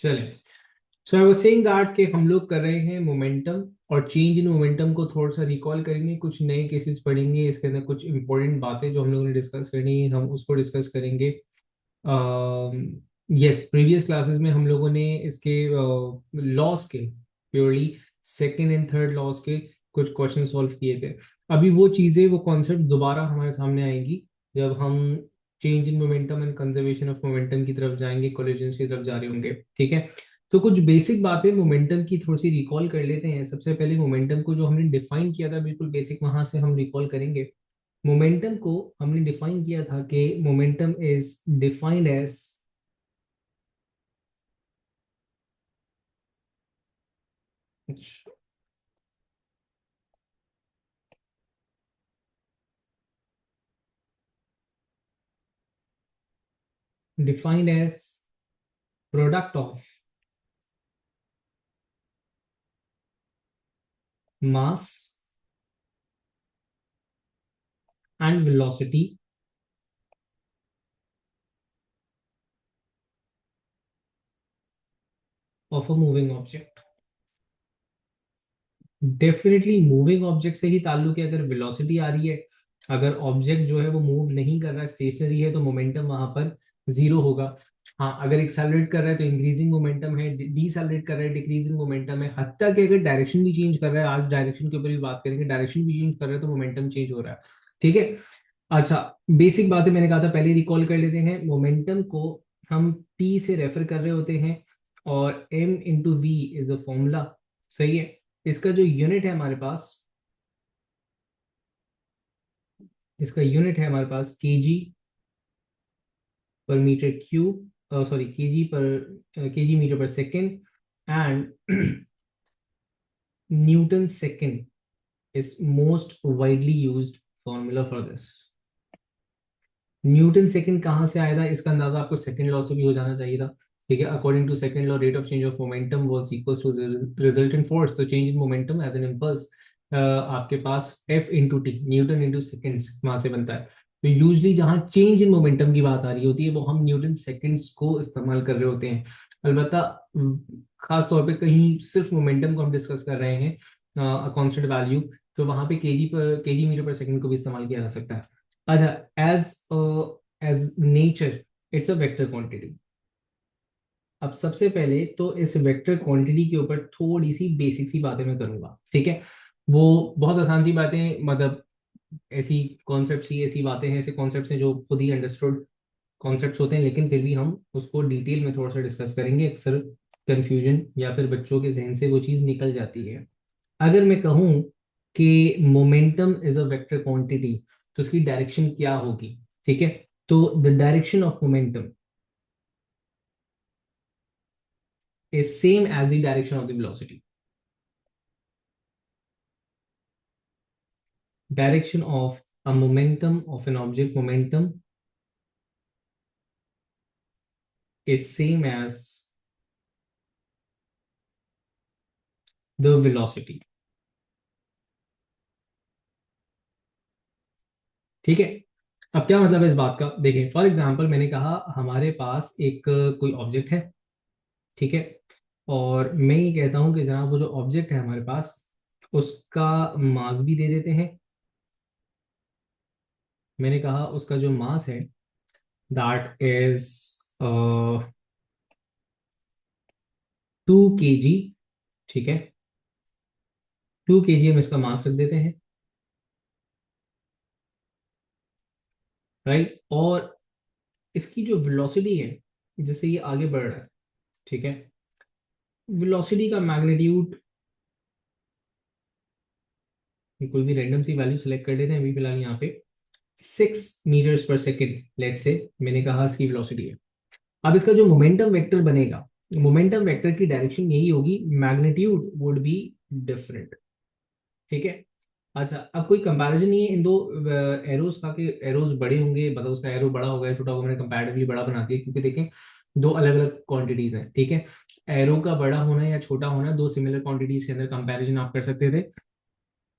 चलें। सो I was saying that कि हम लोग कर रहे हैं मोमेंटम और चेंज इन मोमेंटम को थोड़ा सा रिकॉल करेंगे, कुछ नए केसेस पढ़ेंगे, इसके अंदर कुछ इंपॉर्टेंट बातें जो हम लोगों ने डिस्कस करनी है हम उसको डिस्कस करेंगे। यस, प्रीवियस क्लासेस में हम लोगों ने इसके लॉस के purely second and third loss के कुछ क्वेश्चन सॉल्व किए थे। अभी वो चीज़ें वो कॉन्सेप्ट दोबारा हमारे सामने आएंगी जब हम change in momentum and conservation of momentum की तरफ जाएंगे, कोलिजन्स की तरफ जा रहे होंगे। ठीक है, तो कुछ बेसिक बातें मोमेंटम की थोड़ी सी रिकॉल कर लेते हैं। सबसे पहले मोमेंटम को जो हमने डिफाइन किया था बिल्कुल बेसिक, वहां से हम रिकॉल करेंगे। मोमेंटम को हमने डिफाइन किया था कि momentum is defined as defined as product of mass and velocity of a moving object। Definitely moving object से ही ताल्लुक है। अगर वेलोसिटी आ रही है, अगर ऑब्जेक्ट जो है वो मूव नहीं कर रहा है, स्टेशनरी है, तो मोमेंटम वहां पर जीरो होगा। हाँ, अगर एक्सेलरेट कर रहा है तो इंक्रीजिंग मोमेंटम है, डीसेलरेट कर रहा है डिक्रीजिंग मोमेंटम है। हत्ता कि अगर डायरेक्शन भी चेंज कर रहा है, आज डायरेक्शन के ऊपर भी बात करेंगे, डायरेक्शन भी चेंज कर रहा है तो मोमेंटम चेंज हो रहा है। ठीक है, अच्छा, बेसिक बातें मैंने कहा था पहले रिकॉल कर लेते हैं। मोमेंटम को हम पी से रेफर कर रहे होते हैं और M into V is the formula. सही है, इसका जो यूनिट है हमारे पास, इसका यूनिट है हमारे पास केजी पर मीटर क्यूब, सॉरी केजी पर केजी मीटर पर second and Newton second is most widely used formula for this। Newton second कहां से आया था, इसका अंदाजा आपको सेकंड लॉ से भी हो जाना चाहिए था। ठीक है, according to second law rate of change of momentum was equals to resultant force. तो change in momentum as an impulse आपके पास F into T, newton into seconds, वहां से बनता है। तो यूजली जहां चेंज इन मोमेंटम की बात आ रही होती है वो हम न्यूटन सेकेंड्स को इस्तेमाल कर रहे होते हैं। अलबत्ता खास तौर पे कहीं सिर्फ मोमेंटम को हम डिस्कस कर रहे हैं कांस्टेंट वैल्यू, तो वहां पे केजी मीटर पर सेकंड को भी इस्तेमाल किया जा सकता है। अच्छा, as nature it's a vector quantity. अब सबसे पहले तो इस वेक्टर क्वांटिटी के ऊपर थोड़ी सी बेसिक सी बातें मैं करूंगा। ठीक है, वो बहुत आसान सी बातें, मतलब ऐसी कॉन्सेप्ट ही ऐसी बातें हैं, ऐसे कॉन्सेप्ट्स हैं जो खुद ही अंडरस्टूड कॉन्सेप्ट्स होते हैं, लेकिन फिर भी हम उसको डिटेल में थोड़ा सा डिस्कस करेंगे। अक्सर कंफ्यूजन या फिर बच्चों के जहन से वो चीज़ निकल जाती है। अगर मैं कहूं कि momentum is a vector quantity तो उसकी डायरेक्शन क्या होगी। ठीक है, तो the direction of momentum is same as the direction of the velocity. Direction of a momentum of an object momentum is same as the velocity. ठीक है, अब क्या मतलब है इस बात का, देखें फॉर एग्जांपल मैंने कहा हमारे पास एक कोई ऑब्जेक्ट है। ठीक है, और मैं ये कहता हूं कि जनाब वो जो ऑब्जेक्ट है हमारे पास उसका मास भी दे देते हैं। मैंने कहा उसका जो मास है दैट इज 2 kg। ठीक है, 2 kg हम इसका मास रख देते हैं, राइट। और इसकी जो वेलोसिटी है जिससे ये आगे बढ़ रहा है, ठीक है, वेलोसिटी का मैग्नीट्यूड कोई भी रैंडम सी वैल्यू सेलेक्ट कर लेते हैं अभी फिलहाल यहाँ पे 6 मीटर्स पर सेकेंड लेट से मैंने कहा इसकी वेलोसिटी है। अब इसका जो मोमेंटम वेक्टर बनेगा, मोमेंटम वेक्टर की डायरेक्शन यही होगी, मैग्नीट्यूड वुड बी डिफरेंट। ठीक है, अच्छा, अब कोई कंपैरिजन नहीं है इन दो एरोज का कि एरोज बड़े होंगे मतलब उसका एरो बड़ा होगा या छोटा होगा। मैंने कंपैरेटिवली बड़ा बना दिया क्योंकि देखें दो अलग अलग क्वांटिटीज हैं। ठीक है, एरो का बड़ा होना या छोटा होना दो सिमिलर क्वांटिटीज के अंदर कंपैरिजन आप कर सकते थे।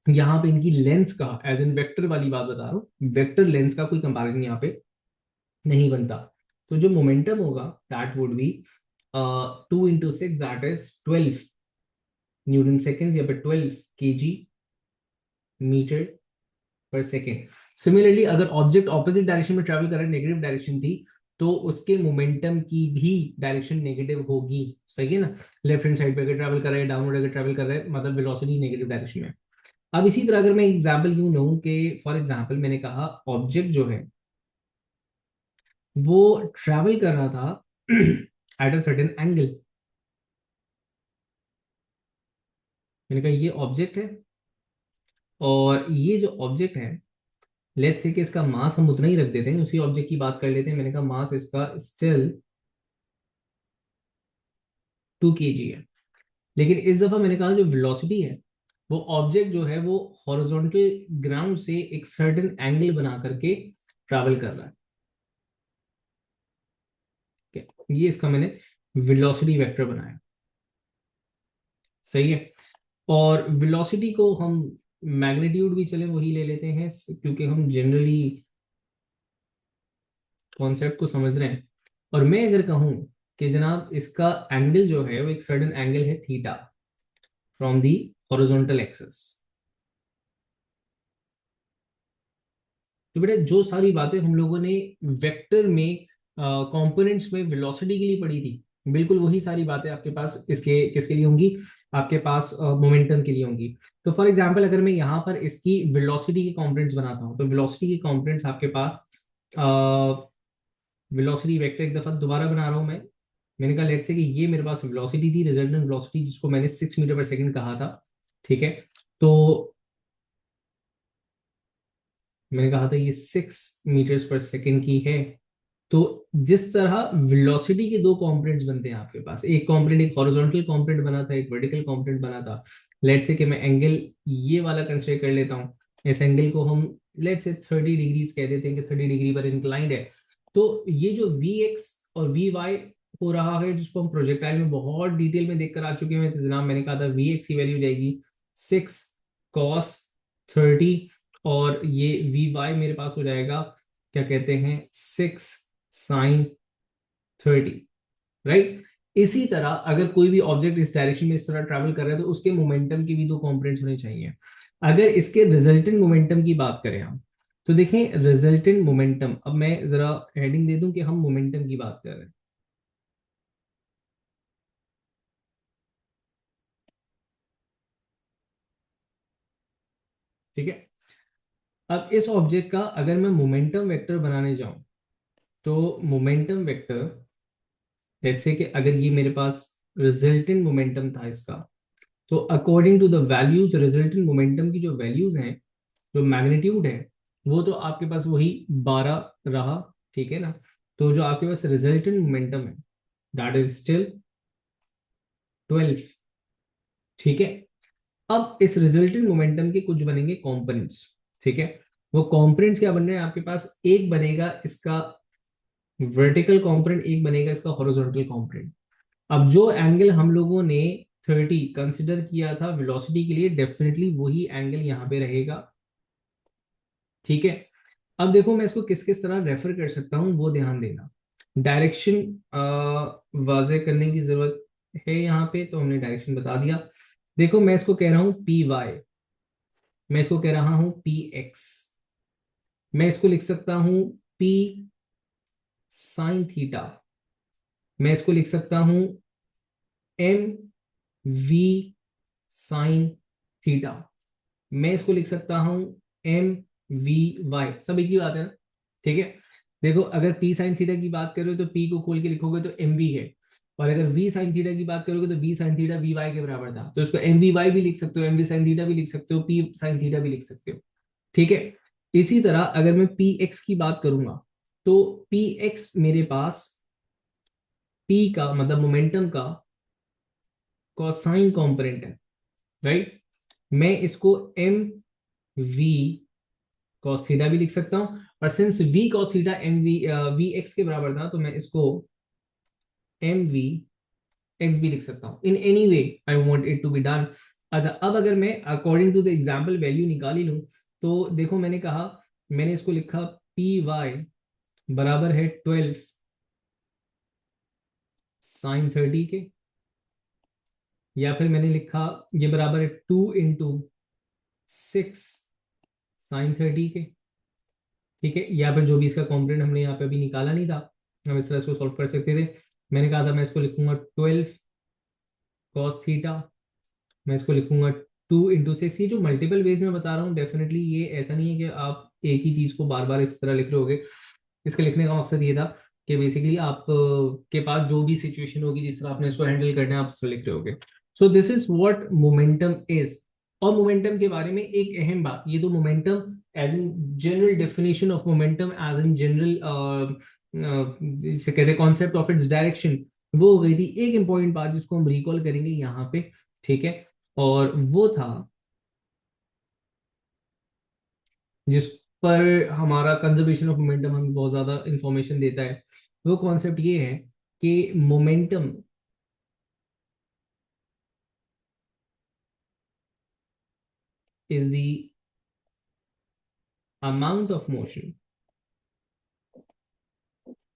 यहाँ पे इनकी लेंथ का, एज एन वेक्टर वाली बात बता रहा हूँ, वेक्टर लेंथ का कोई कंपैरिजन यहाँ पे नहीं बनता। तो जो मोमेंटम होगा that would be 2 into 6 that is 12 Newton second, या फिर 12 kg मीटर पर सेकेंड। सिमिलरली अगर ऑब्जेक्ट ऑपोजिट डायरेक्शन में ट्रैवल कर रहा है, नेगेटिव डायरेक्शन थी, तो उसके मोमेंटम की भी डायरेक्शन नेगेटिव होगी, सही है ना। लेफ्ट हैंड साइड पे अगर ट्रैवल कर रहे हैं, डाउनवर्ड अगर ट्रैवल कर रहे हैं, मतलब वेलोसिटी नेगेटिव डायरेक्शन में। अब इसी तरह अगर मैं एग्जाम्पल यूं लूं कि फॉर एग्जाम्पल मैंने कहा ऑब्जेक्ट जो है वो ट्रैवल कर रहा था एट अ सर्टेन एंगल। मैंने कहा ये ऑब्जेक्ट है, और ये जो ऑब्जेक्ट है, लेट्स से कि इसका मास हम उतना ही रख देते हैं, उसी ऑब्जेक्ट की बात कर लेते हैं। मैंने कहा मास इसका स्टिल 2 kg है, लेकिन इस दफा मैंने कहा जो वेलोसिटी है, वो ऑब्जेक्ट जो है वो हॉरिजॉन्टल ग्राउंड से एक सर्टेन एंगल बना करके ट्रैवल कर रहा है। ठीक है, ये इसका मैंने वेलोसिटी वेक्टर बनाया, सही है। और वेलोसिटी को हम मैग्नीट्यूड भी चले वही ले लेते हैं, क्योंकि हम जनरली कॉन्सेप्ट को समझ रहे हैं। और मैं अगर कहूं कि जनाब इसका एंगल जो है वो एक सर्टेन एंगल है theta from the horizontal axis, तो बेटा जो सारी बातें हम लोगों ने वेक्टर में कंपोनेंट्स में वेलोसिटी के लिए पढ़ी थी, बिल्कुल वही सारी बातें आपके पास इसके किसके लिए होंगी, आपके पास मोमेंटम के लिए होंगी। तो फॉर एग्जांपल अगर मैं यहाँ पर इसकी वेलोसिटी के कंपोनेंट्स बनाता हूँ, तो वेलोसिटी के कंपोनेंट्स आपके पास, वेलोसिटी वेक्टर एक दफा दोबारा बना रहा हूँ मैं। मैंने कहा लेट्स से कि ये मेरे पास वेलोसिटी थी, रिजल्टेंट वेलोसिटी, जिसको मैंने 6 मीटर पर सेकंड कहा था, ठीक है। तो मैंने कहा था ये 6 मीटर्स पर सेकंड की है। तो जिस तरह वेलोसिटी के दो कंपोनेंट्स बनते हैं आपके पास, एक कंपोनेंट एक हॉरिजॉन्टल कंपोनेंट बना था, एक वर्टिकल कंपोनेंट बना था। लेट्स से कि मैं एंगल ये वाला कंसीडर कर लेता हूँ, इस एंगल को हम लेट्स से 30 डिग्रीज कह देते हैं कि 30 डिग्री पर इंक्लाइंड है। तो ये जो वी एक्स और वी वाई हो रहा है, जिसको हम प्रोजेक्टाइल में बहुत डिटेल में देखकर आ चुके हैं, तो जनाब मैंने कहा था वी एक्स की वैल्यू जाएगी 6 cos 30, और ये वी वाई मेरे पास हो जाएगा क्या कहते हैं 6 sin 30, राइट। इसी तरह अगर कोई भी ऑब्जेक्ट इस डायरेक्शन में इस तरह ट्रैवल कर रहा है, तो उसके मोमेंटम के भी दो कंपोनेंट्स होने चाहिए। अगर इसके रिजल्टेंट मोमेंटम की बात करें हम, तो देखें रिजल्टेंट मोमेंटम, अब मैं जरा हेडिंग दे दूं कि हम मोमेंटम की बात कर रहे हैं, ठीक है। अब इस ऑब्जेक्ट का अगर मैं मोमेंटम वेक्टर बनाने जाऊं, तो मोमेंटम वेक्टर लेट्स से कि अगर ये मेरे पास रिजल्टेंट मोमेंटम था इसका, तो according to the values, resultant momentum की जो वैल्यूज हैं, जो मैग्नीट्यूड है, वो तो आपके पास वही 12 रहा, ठीक है ना। तो जो आपके पास रिजल्टेंट मोमेंटम है दैट इज स्टिल 12, ठीक है। अब इस रिजल्टेंट मोमेंटम के कुछ बनेंगे कंपोनेंट्स, ठीक है। वो कंपोनेंट्स क्या बन रहे हैं आपके पास, एक बनेगा इसका वर्टिकल कंपोनेंट, एक बनेगा इसका हॉरिजॉन्टल कंपोनेंट। अब जो एंगल हम लोगों ने 30 कंसिडर किया था वेलोसिटी के लिए, डेफिनेटली वही एंगल यहाँ पे रहेगा, ठीक है। अब देखो मैं इसको किस किस तरह रेफर कर सकता हूँ वो ध्यान देना। डायरेक्शन वाजे करने की जरूरत है यहाँ पे, तो हमने डायरेक्शन बता दिया। देखो मैं इसको कह रहा हूँ पी वाई, मैं इसको कह रहा हूँ पी एक्स, मैं इसको लिख सकता हूँ पी साइन थीटा, मैं इसको लिख सकता हूँ एम वी साइन थीटा, मैं इसको लिख सकता हूं एम वी वाई, सब एक ही बात है ना, ठीक है। देखो अगर पी साइन थीटा की बात करो तो पी को खोल के लिखोगे तो एम वी है, और अगर वी साइन थीटा की बात करोगे तो V sine theta V Y के बराबर था, तो इसको एम वी वाई भी लिख सकते हो, एम वी साइन थीटा भी लिख सकते हो, पी साइन थीटा भी लिख सकते हो, ठीक है। इसी तरह अगर मैं पी एक्स की बात करूंगा, तो पी एक्स मेरे पास पी का मतलब मोमेंटम का कोसाइन कंपोनेंट है, राइट। मैं इसको एम वी कॉस थीटा भी लिख सकता हूं, और since V cos theta M V V X के बराबर था, तो मैं इसको एम वी एक्स भी लिख सकता हूं, in any way I want it to be done. अच्छा अब अगर मैं according to the example value निकाल ही लूं, तो देखो मैंने कहा, मैंने इसको लिखा पी वाई बराबर है 12 साइन 30 के, या फिर मैंने लिखा ये बराबर है 2 × 6 साइन 30 के, ठीक है। या फिर जो भी इसका कॉम्पोनेंट हमने यहाँ पे अभी निकाला नहीं था, हम इस तरह से सॉल्व कर सकते थे। मैंने कहा था मैं इसको लिखूंगा 12 cos थीटा, मैं इसको लिखूंगा 2 × 6। ये जो मल्टीपल वेज में बता रहा हूँ, डेफिनेटली ये ऐसा नहीं है कि आप एक ही चीज को बार बार इस तरह लिख रहे होगे। इसके लिखने का मकसद ये था कि बेसिकली आप के पास जो भी सिचुएशन होगी जिस तरह आपने इसको हैंडल करना है, आप उसको लिख रहे होगे। So this is what momentum is. और मोमेंटम के बारे में एक अहम बात, ये तो momentum as in general definition of momentum, as in general जिसे कहते हैं कॉन्सेप्ट ऑफ इट्स डायरेक्शन, वो हो गई थी। एक इंपॉर्टेंट बात जिसको हम रिकॉल करेंगे यहाँ पे, ठीक है, और वो था जिस पर हमारा कंजर्वेशन ऑफ मोमेंटम हमें बहुत ज्यादा इंफॉर्मेशन देता है। वो कॉन्सेप्ट ये है कि momentum is the amount of motion,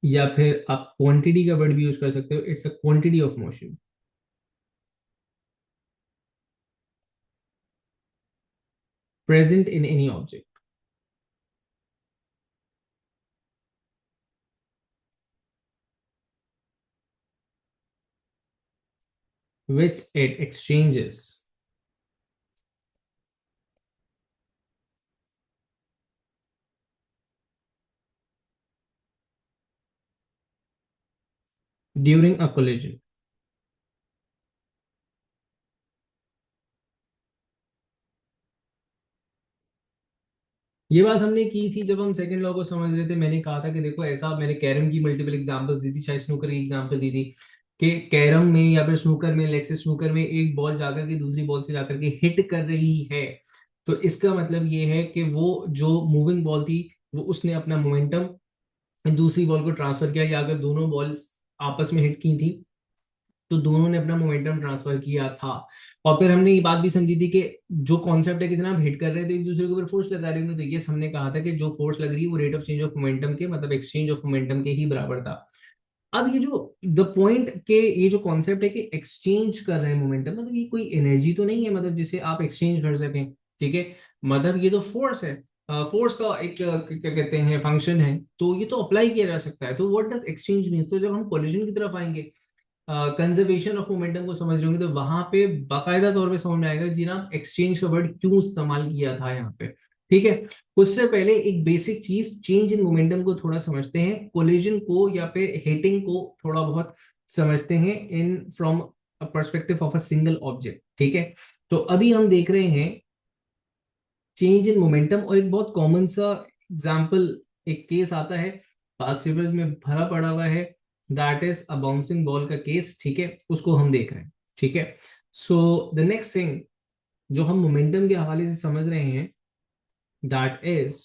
या फिर आप क्वांटिटी का वर्ड भी यूज कर सकते हो, it's a quantity of motion present in any object which it exchanges during a collision। ये बात हमने की थी जब हम सेकंड लॉ को समझ रहे थे। मैंने कहा था कि देखो ऐसा, मैंने कैरम की मल्टीपल एग्जांपल्स दी थी, शायद स्नूकर की एग्जांपल दी थी कि कैरम में या फिर स्नूकर में, लेट्स से स्नूकर में एक बॉल जाकर के दूसरी बॉल से जाकर के हिट कर रही है, तो इसका मतलब ये है कि वो जो मूविंग बॉल थी, वो उसने अपना मोमेंटम दूसरी बॉल को ट्रांसफर किया, या अगर दोनों बॉल्स आपस में हिट की थी तो दोनों ने अपना मोमेंटम ट्रांसफर किया था। और फिर हमने ये बात भी समझी थी कि जो कॉन्सेप्ट है कि जनाब हिट कर रहे थे एक दूसरे के ऊपर, फोर्स लगा रहे थे, तो ये हमने कहा था कि जो फोर्स लग रही है वो rate of change of momentum के, मतलब एक्सचेंज ऑफ मोमेंटम के ही बराबर था। अब ये जो द पॉइंट के ये जो कॉन्सेप्ट है कि एक्सचेंज कर रहे हैं मोमेंटम, मतलब ये कोई एनर्जी तो नहीं है मतलब जिसे आप एक्सचेंज कर सकें, ठीक है, मतलब ये तो फोर्स है। फोर्स का एक क्या कहते हैं फंक्शन है, तो ये तो अप्लाई किया जा सकता है। तो व्हाट डज एक्सचेंज मीन्स, तो जब हम कोलिजन की तरफ आएंगे, कंजर्वेशन ऑफ मोमेंटम को समझ रहे होंगे, तो वहां पे बाकायदा तौर पे समझ में आएगा जी ना एक्सचेंज का वर्ड क्यों इस्तेमाल किया था यहाँ पे, ठीक है। उससे पहले एक बेसिक चीज, चेंज इन मोमेंटम को थोड़ा समझते हैं, कोलिजन को या फिर हिटिंग को थोड़ा बहुत समझते हैं in from perspective of a single object, ठीक है। तो अभी हम देख रहे हैं चेंज इन मोमेंटम, और एक बहुत कॉमन सा एग्जांपल, एक केस आता है पास्ट पेपर्स में भरा पड़ा हुआ है, that is a bouncing ball का केस, ठीक है, उसको हम देख रहे हैं, ठीक है। सो द नेक्स्ट थिंग जो हम मोमेंटम के हवाले से समझ रहे हैं, that is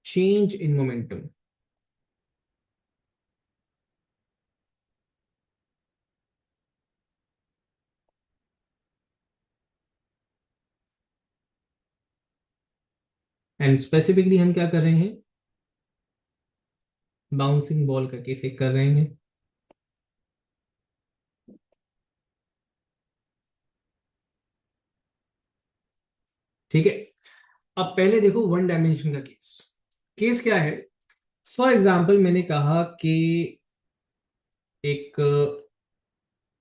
change in momentum. And specifically हम क्या कर रहे हैं, बाउंसिंग बॉल का केस एक कर रहे हैं, ठीक है। अब पहले देखो वन डायमेंशन का केस। केस क्या है, फॉर एग्जाम्पल मैंने कहा कि एक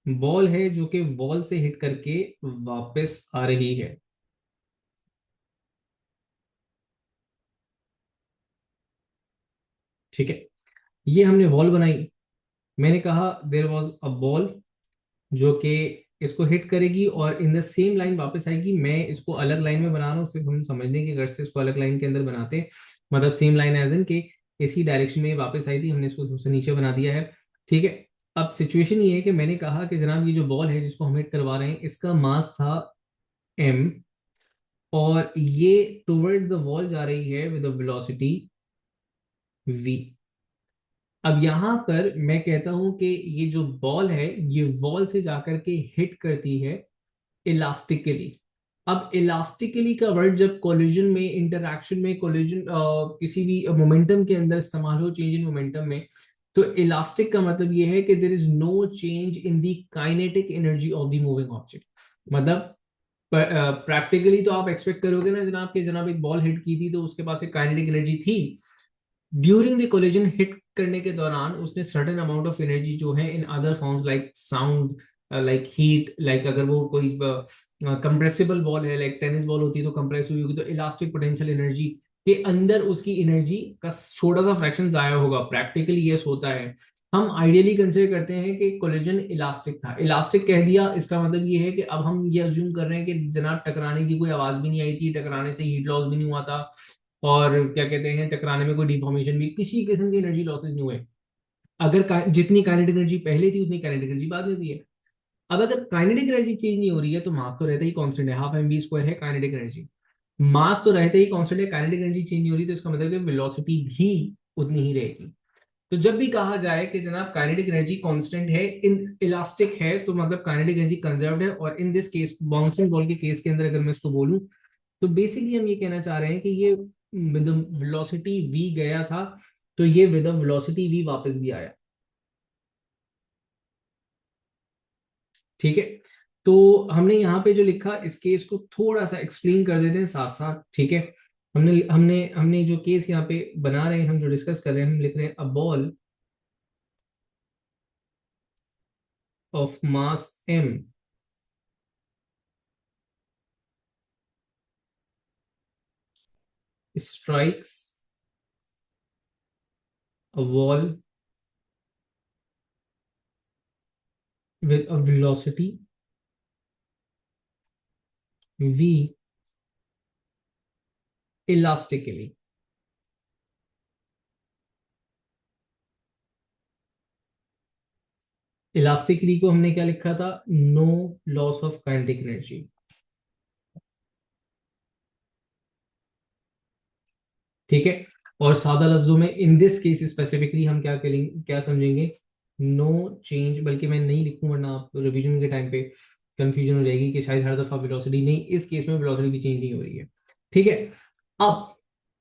बॉल है जो कि वॉल से हिट करके वापस आ रही है, ठीक है। ये हमने वॉल बनाई, मैंने कहा देयर वाज अ बॉल जो कि इसको हिट करेगी और इन द सेम लाइन वापस आएगी। मैं इसको अलग लाइन में बना रहा हूँ, सिर्फ हम समझने की अगर से इसको अलग लाइन के अंदर बनाते हैं, मतलब सेम लाइन एज इन के इसी डायरेक्शन में वापस आई थी, हमने इसको दूसरे नीचे बना दिया है, ठीक है। अब सिचुएशन ये है कि मैंने कहा कि जनाब ये जो बॉल है जिसको हम हिट करवा रहे हैं, इसका मास था m, और ये टुवर्ड्स द वॉल जा रही है विद वेलोसिटी v। अब यहां पर मैं कहता हूं कि ये जो बॉल है ये वॉल से जाकर के हिट करती है इलास्टिकली। अब इलास्टिकली का वर्ड जब कोलिजन में, इंटरैक्शन में, कोलिजन किसी भी मोमेंटम के अंदर इस्तेमाल हो, चेंज इन मोमेंटम में, तो इलास्टिक का मतलब ये है कि there is no change in the kinetic energy of the moving object. मतलब प्रैक्टिकली तो आप एक्सपेक्ट करोगे ना जनाब कि जनाब एक बॉल हिट की थी तो उसके पास एक काइनेटिक एनर्जी थी, ड्यूरिंग द कोलिजन हिट करने के दौरान उसने सर्टेन अमाउंट ऑफ एनर्जी जो है in other forms like sound, like heat, like अगर वो कोई कंप्रेसिबल बॉल है, लाइक टेनिस बॉल होती है तो कंप्रेस हुई होगी, तो इलास्टिक पोटेंशियल एनर्जी के अंदर उसकी एनर्जी का छोटा सा फ्रैक्शन आया होगा। प्रैक्टिकली यस होता है। हम आइडियली कंसिडर करते हैं कि कोलिजन इलास्टिक था, इलास्टिक कह दिया इसका मतलब ये है कि अब हम ये अज्यूम कर रहे हैं कि जनाब टकराने की कोई आवाज भी नहीं आई थी, टकराने से हीट लॉस भी नहीं हुआ था, और क्या कहते हैं टकराने में कोई डिफॉर्मेशन भी, किसी किस्म की एनर्जी लॉसेज नहीं हुए। अगर जितनी काइनेटिक एनर्जी पहले थी उतनी काइनेटिक एनर्जी बाद में भी है। अब अगर काइनेटिक एनर्जी चेंज नहीं हो रही है तो मास तो रहता ही कांस्टेंट है, हाफ एम वी स्क्वायर है काइनेटिक एनर्जी। मास तो रहता ही कांस्टेंट है, काइनेटिक एनर्जी चेंज नहीं हो रही, तो इसका मतलब है वेलोसिटी भी उतनी ही रहेगी। तो जब भी कहा जाए कि जनाब काइनेटिक एनर्जी कांस्टेंट है, इन इलास्टिक है, तो मतलब काइनेटिक एनर्जी कंजर्व्ड है। और in this case bouncing ball के केस के अंदर अगर मैं इसको बोलूं तो बेसिकली हम ये कहना चाह रहे हैं कि ये विद वेलोसिटी v गया था तो ये विद वेलोसिटी v वापस भी आया। ठीक है, तो हमने यहाँ पे जो लिखा इस केस को थोड़ा सा एक्सप्लेन कर देते हैं साथ साथ। ठीक है, हमने हमने हमने जो केस यहाँ पे बना रहे हैं, हम जो डिस्कस कर रहे हैं, हम लिख रहे हैं a ball of mass m strikes a wall with a velocity v elastically। Elastically को हमने क्या लिखा था, no loss of kinetic energy. ठीक है, और सादा लफ्जों में इन दिस केस स्पेसिफिकली हम क्या करेंगे, क्या समझेंगे, नो चेंज, बल्कि मैं नहीं लिखूं वरना आप रिवीजन के टाइम पे कंफ्यूजन हो जाएगी कि शायद हर दफा वेलोसिटी नहीं, इस केस में वेलोसिटी भी चेंज नहीं हो रही है। ठीक है, अब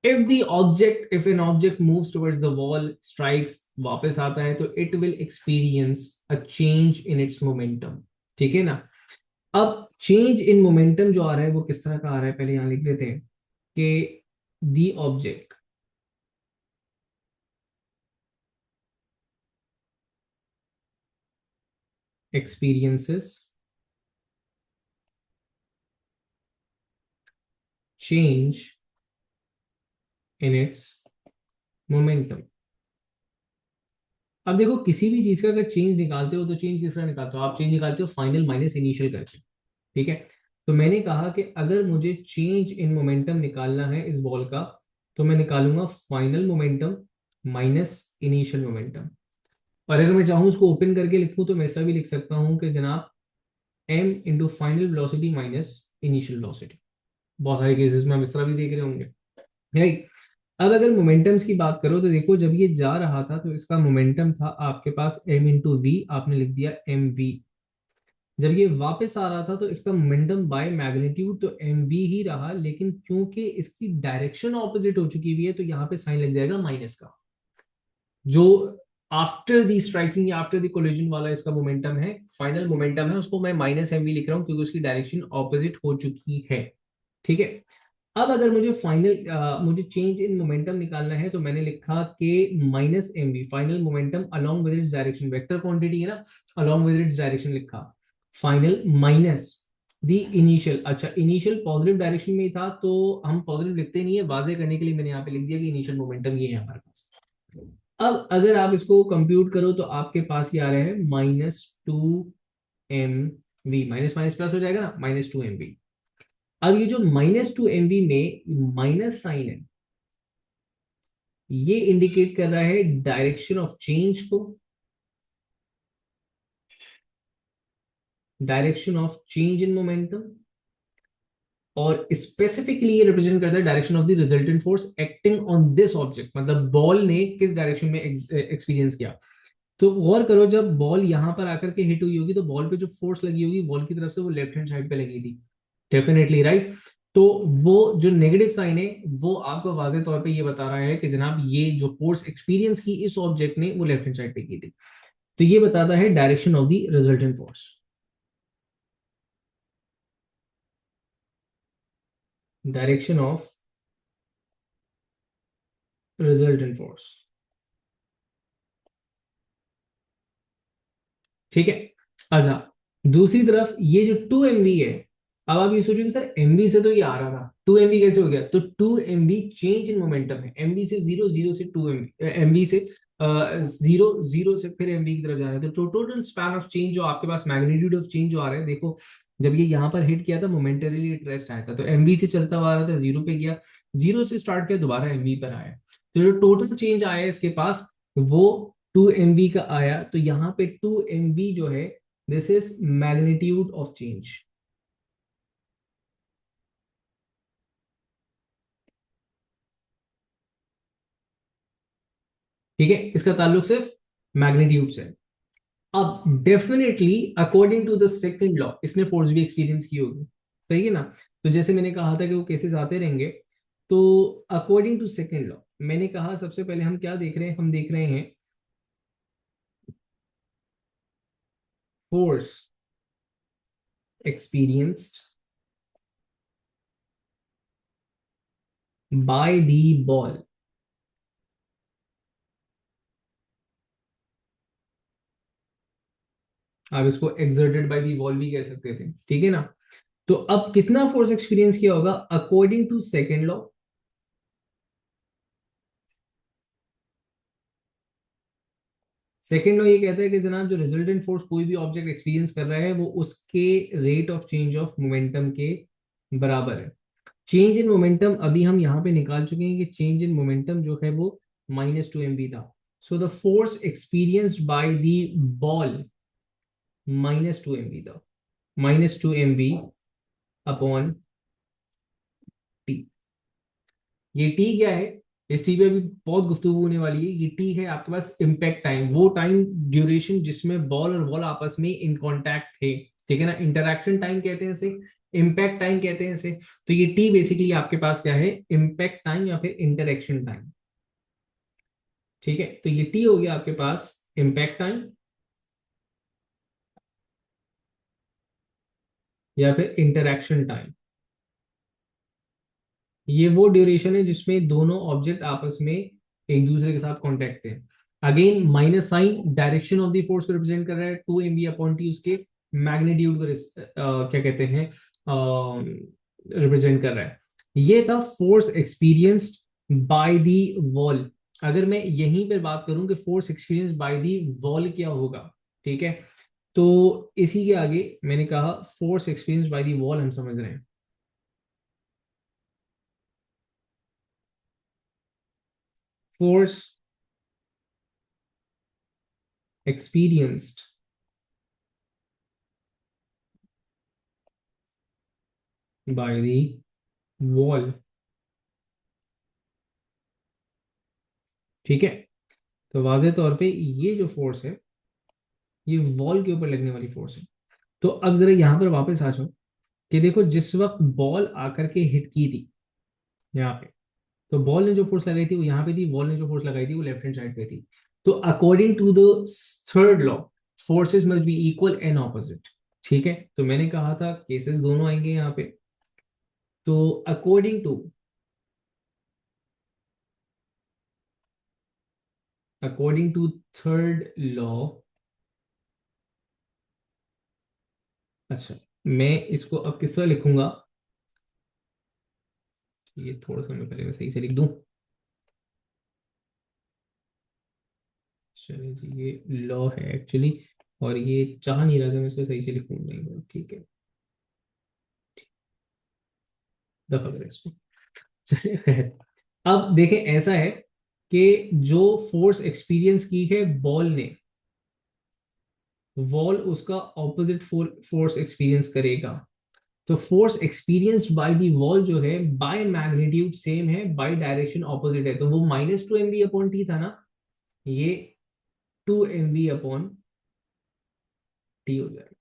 if an object moves towards the wall, strikes, वापस आता है, तो it will experience a change in its momentum। ठीक है ना। अब चेंज इन मोमेंटम जो आ रहा है वो किस तरह का आ रहा है, पहले यहां लिख लेते हैं कि the object experiences change in its momentum। अब देखो किसी भी चीज का अगर चेंज निकालते हो तो चेंज किस तरह निकालते हो, आप चेंज निकालते हो फाइनल माइनस इनिशियल करके। ठीक है, तो मैंने कहा कि अगर मुझे चेंज इन मोमेंटम निकालना है इस बॉल का, तो मैं निकालूंगा final momentum minus initial momentum. और अगर मैं चाहूँ उसको ओपन करके लिखूं तो मैं ऐसा भी लिख सकता हूं कि जनाब m into final velocity minus initial velocity. बहुत सारे केसेस में हम इस तरह भी देख रहे होंगे। राइट, अब अगर मोमेंटम्स की बात करो तो देखो जब ये जा रहा था तो इसका मोमेंटम था आपके पास m इंटू वी, आपने लिख दिया एम वी। जब ये वापस आ रहा था तो इसका मोमेंटम बाय मैग्नीट्यूड तो एम वी ही रहा, लेकिन क्योंकि इसकी डायरेक्शन ऑपोजिट हो चुकी हुई है तो यहाँ पे साइन लग जाएगा माइनस का। जो आफ्टर दी स्ट्राइकिंग या आफ्टर दी कोलिजन वाला इसका मोमेंटम है, फाइनल मोमेंटम है, उसको मैं माइनस एम वी लिख रहा हूँ क्योंकि उसकी डायरेक्शन ऑपोजिट हो चुकी है। ठीक है, अब अगर मुझे मुझे चेंज इन मोमेंटम निकालना है तो मैंने लिखा कि minus M V final momentum along with its direction, vector quantity है ना, अलोंग विद इट्स डायरेक्शन लिखा, फाइनल माइनस दी इनिशियल। अच्छा, इनिशियल पॉजिटिव डायरेक्शन में ही था तो हम पॉजिटिव लिखते नहीं है, वाजे करने के लिए मैंने यहाँ पे लिख दिया कि इनिशियल मोमेंटम ये है हमारे पास। अब अगर आप इसको कंप्यूट करो तो आपके पास ये आ रहा है -2 mv, माइनस माइनस प्लस हो जाएगा ना, -2 mv। अब ये जो -2 mv में माइनस साइन है, ये इंडिकेट कर रहा है डायरेक्शन ऑफ चेंज को, direction of change in momentum, और स्पेसिफिकली ये रिप्रेजेंट करता है direction of the resultant force acting on this object, मतलब बॉल ने किस डायरेक्शन में एक्सपीरियंस किया। तो गौर करो जब बॉल यहां पर आकर के हिट हुई होगी तो बॉल पे जो फोर्स लगी होगी बॉल की तरफ से वो लेफ्ट हैंड साइड पे लगी थी, डेफिनेटली राइट। तो वो जो नेगेटिव साइन है वो आपको वाज़ेह तौर पे ये बता रहा है कि जनाब ये जो फोर्स एक्सपीरियंस की इस ऑब्जेक्ट ने वो लेफ्ट हैंड साइड पे की थी। तो ये बताता है direction of the resultant force. Direction of resultant force. ठीक है। अच्छा, दूसरी तरफ ये जो 2 MV है, अब आप ये सोचोगे सर एमबी से तो ये आ रहा था, 2 MV कैसे हो गया? तो 2 MV चेंज इन मोमेंटम है। एमबी से जीरो, जीरो से 2 MV, एमबी से जीरो, जीरो से फिर एमबी की तरफ जा रहा है। तो टोटल स्पैन ऑफ चेंज जो आपके पास, मैग्नीट्यूड ऑफ चेंज जो आ रहा है, देखो जब ये यहाँ पर हिट किया था मोमेंटरीली रेस्ट आया था, तो एमबी से चलता हुआ आ रहा था, जीरो पे गया, जीरो से स्टार्ट किया, दोबारा एमबी पर आया। तो जो टोटल चेंज आया है इसके पास वो 2 MV का आया। तो यहाँ पे 2 MV जो है, this is magnitude of change. ठीक है, इसका ताल्लुक सिर्फ मैग्नीट्यूड से। अब definitely according to the second law इसने फोर्स भी एक्सपीरियंस की होगी, सही है ना? तो जैसे मैंने कहा था कि वो केसेस आते रहेंगे। तो अकॉर्डिंग टू सेकंड लॉ मैंने कहा सबसे पहले हम क्या देख रहे हैं, हम देख रहे हैं force experienced by the ball. आप इसको एक्सर्टेड बाय द बॉल भी कह सकते थे, ठीक है ना? तो अब कितना फोर्स एक्सपीरियंस किया होगा according to second law? Second law ये कहता है कि जनाब जो रिजल्टेंट फोर्स कोई भी ऑब्जेक्ट एक्सपीरियंस कर रहा है वो उसके rate of change of momentum के बराबर है। चेंज इन मोमेंटम अभी हम यहां पे निकाल चुके हैं कि चेंज इन मोमेंटम जो है वो -2 MV था। So the force experienced by the ball -2 MV था, -2 MV अपॉन टी। ये टी क्या है? इस टी पे अभी बहुत गुफ्तगू होने वाली है। ये टी है आपके पास इम्पैक्ट टाइम, वो टाइम ड्यूरेशन जिसमें बॉल और बॉल आपस में इन कांटेक्ट थे, ठीक है ना? इंटरैक्शन टाइम कहते हैं इसे, इम्पैक्ट टाइम कहते हैं इसे। तो ये टी बेसिकली आपके पास क्या है? इम्पैक्ट टाइम या फिर इंटरेक्शन टाइम। ठीक है, तो ये टी हो गया आपके पास इम्पैक्ट टाइम या फिर इंटरेक्शन टाइम। ये वो ड्यूरेशन है जिसमें दोनों ऑब्जेक्ट आपस में एक दूसरे के साथ कॉन्टेक्ट है। Again minus sign direction of the force को रिप्रेजेंट कर रहा है, 2 MV अपॉन टी उसके मैग्नीट्यूड को क्या कहते हैं, रिप्रेजेंट कर रहा है। ये था force experienced by the wall. अगर मैं यहीं पर बात करूं कि force experience by the wall क्या होगा, ठीक है, तो इसी के आगे मैंने कहा force experience by the wall हम समझ रहे हैं। Force experienced by the wall। ठीक है, तो वाजे तौर पे ये जो फोर्स है ये वॉल के ऊपर लगने वाली फोर्स है। तो अब जरा यहां पर वापस आ जाओ कि देखो जिस वक्त बॉल आकर के हिट की थी यहाँ पे, तो बॉल ने जो फोर्स लगाई थी वो यहाँ पे थी, बॉल ने जो फोर्स लगाई थी वो लेफ्ट हैंड साइड पे थी। तो according to the third law forces must be equal and opposite. ठीक है, तो मैंने कहा था केसेस दोनों आएंगे यहाँ पे। तो अकॉर्डिंग टू थर्ड लॉ, अच्छा मैं इसको अब किस तरह लिखूंगा, ये थोड़ा सा मैं पहले मैं सही से लिख दूं। चलिए जी, ये लॉ है एक्चुअली, और ये चाह नहीं रहा कि मैं इसको सही से लिखूं, नहीं ठीक है, दफा करें इसको। चलिए खैर, अब देखें ऐसा है कि जो फोर्स एक्सपीरियंस की है बॉल ने, वॉल उसका ऑपोजिट फोर्स एक्सपीरियंस करेगा। तो force experienced by the wall जो है बाय मैग्नीट्यूड सेम है, बाय डायरेक्शन ऑपोजिट है। तो वो -2 MV अपॉन टी था ना, ये 2 MV अपॉन टी हो जाएगा।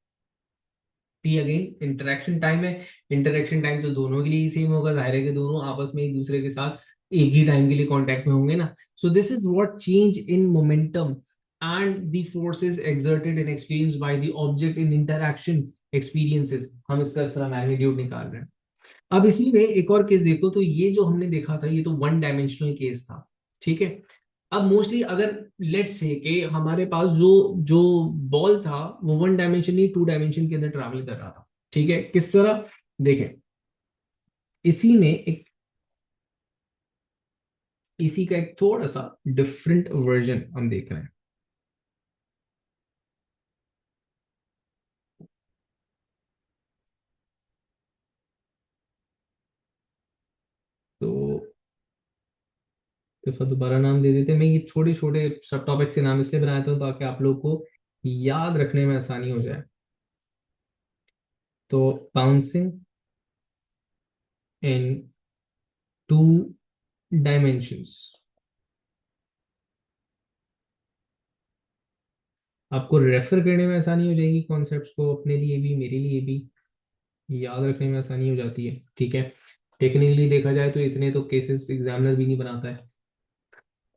टी अगेन इंटरेक्शन टाइम है। इंटरेक्शन टाइम तो दोनों के लिए सेम होगा, जाहिर है कि दोनों आपस में एक दूसरे के साथ एक ही टाइम के लिए कांटेक्ट में होंगे ना। सो this is what change in momentum and the forces exerted and experienced by the object in interaction experiences, हम इसका इस तरह मैग्नीट्यूड निकाल रहे हैं। अब इसी में एक और केस देखो, तो ये जो हमने देखा था ये तो वन डायमेंशनल केस था, ठीक है। अब मोस्टली अगर लेट्स से कि हमारे पास जो जो बॉल था वो वन डायमेंशन नहीं टू डायमेंशन के अंदर ट्रैवल कर रहा था, ठीक है। किस तरह देखें, इसी में एक इसी का एक थोड़ा सा डिफरेंट वर्जन हम देख रहे हैं। तो इसका दोबारा नाम दे देते हैं। मैं ये छोटे छोटे सब टॉपिक्स के नाम इसलिए बनाया था ताकि आप लोग को याद रखने में आसानी हो जाए। तो बाउंसिंग इन टू डायमेंशंस, आपको रेफर करने में आसानी हो जाएगी कॉन्सेप्ट्स को, अपने लिए भी मेरे लिए भी याद रखने में आसानी हो जाती है, ठीक है। टेक्निकली देखा जाए तो इतने तो केसेस एग्जामिनर भी नहीं बनाता है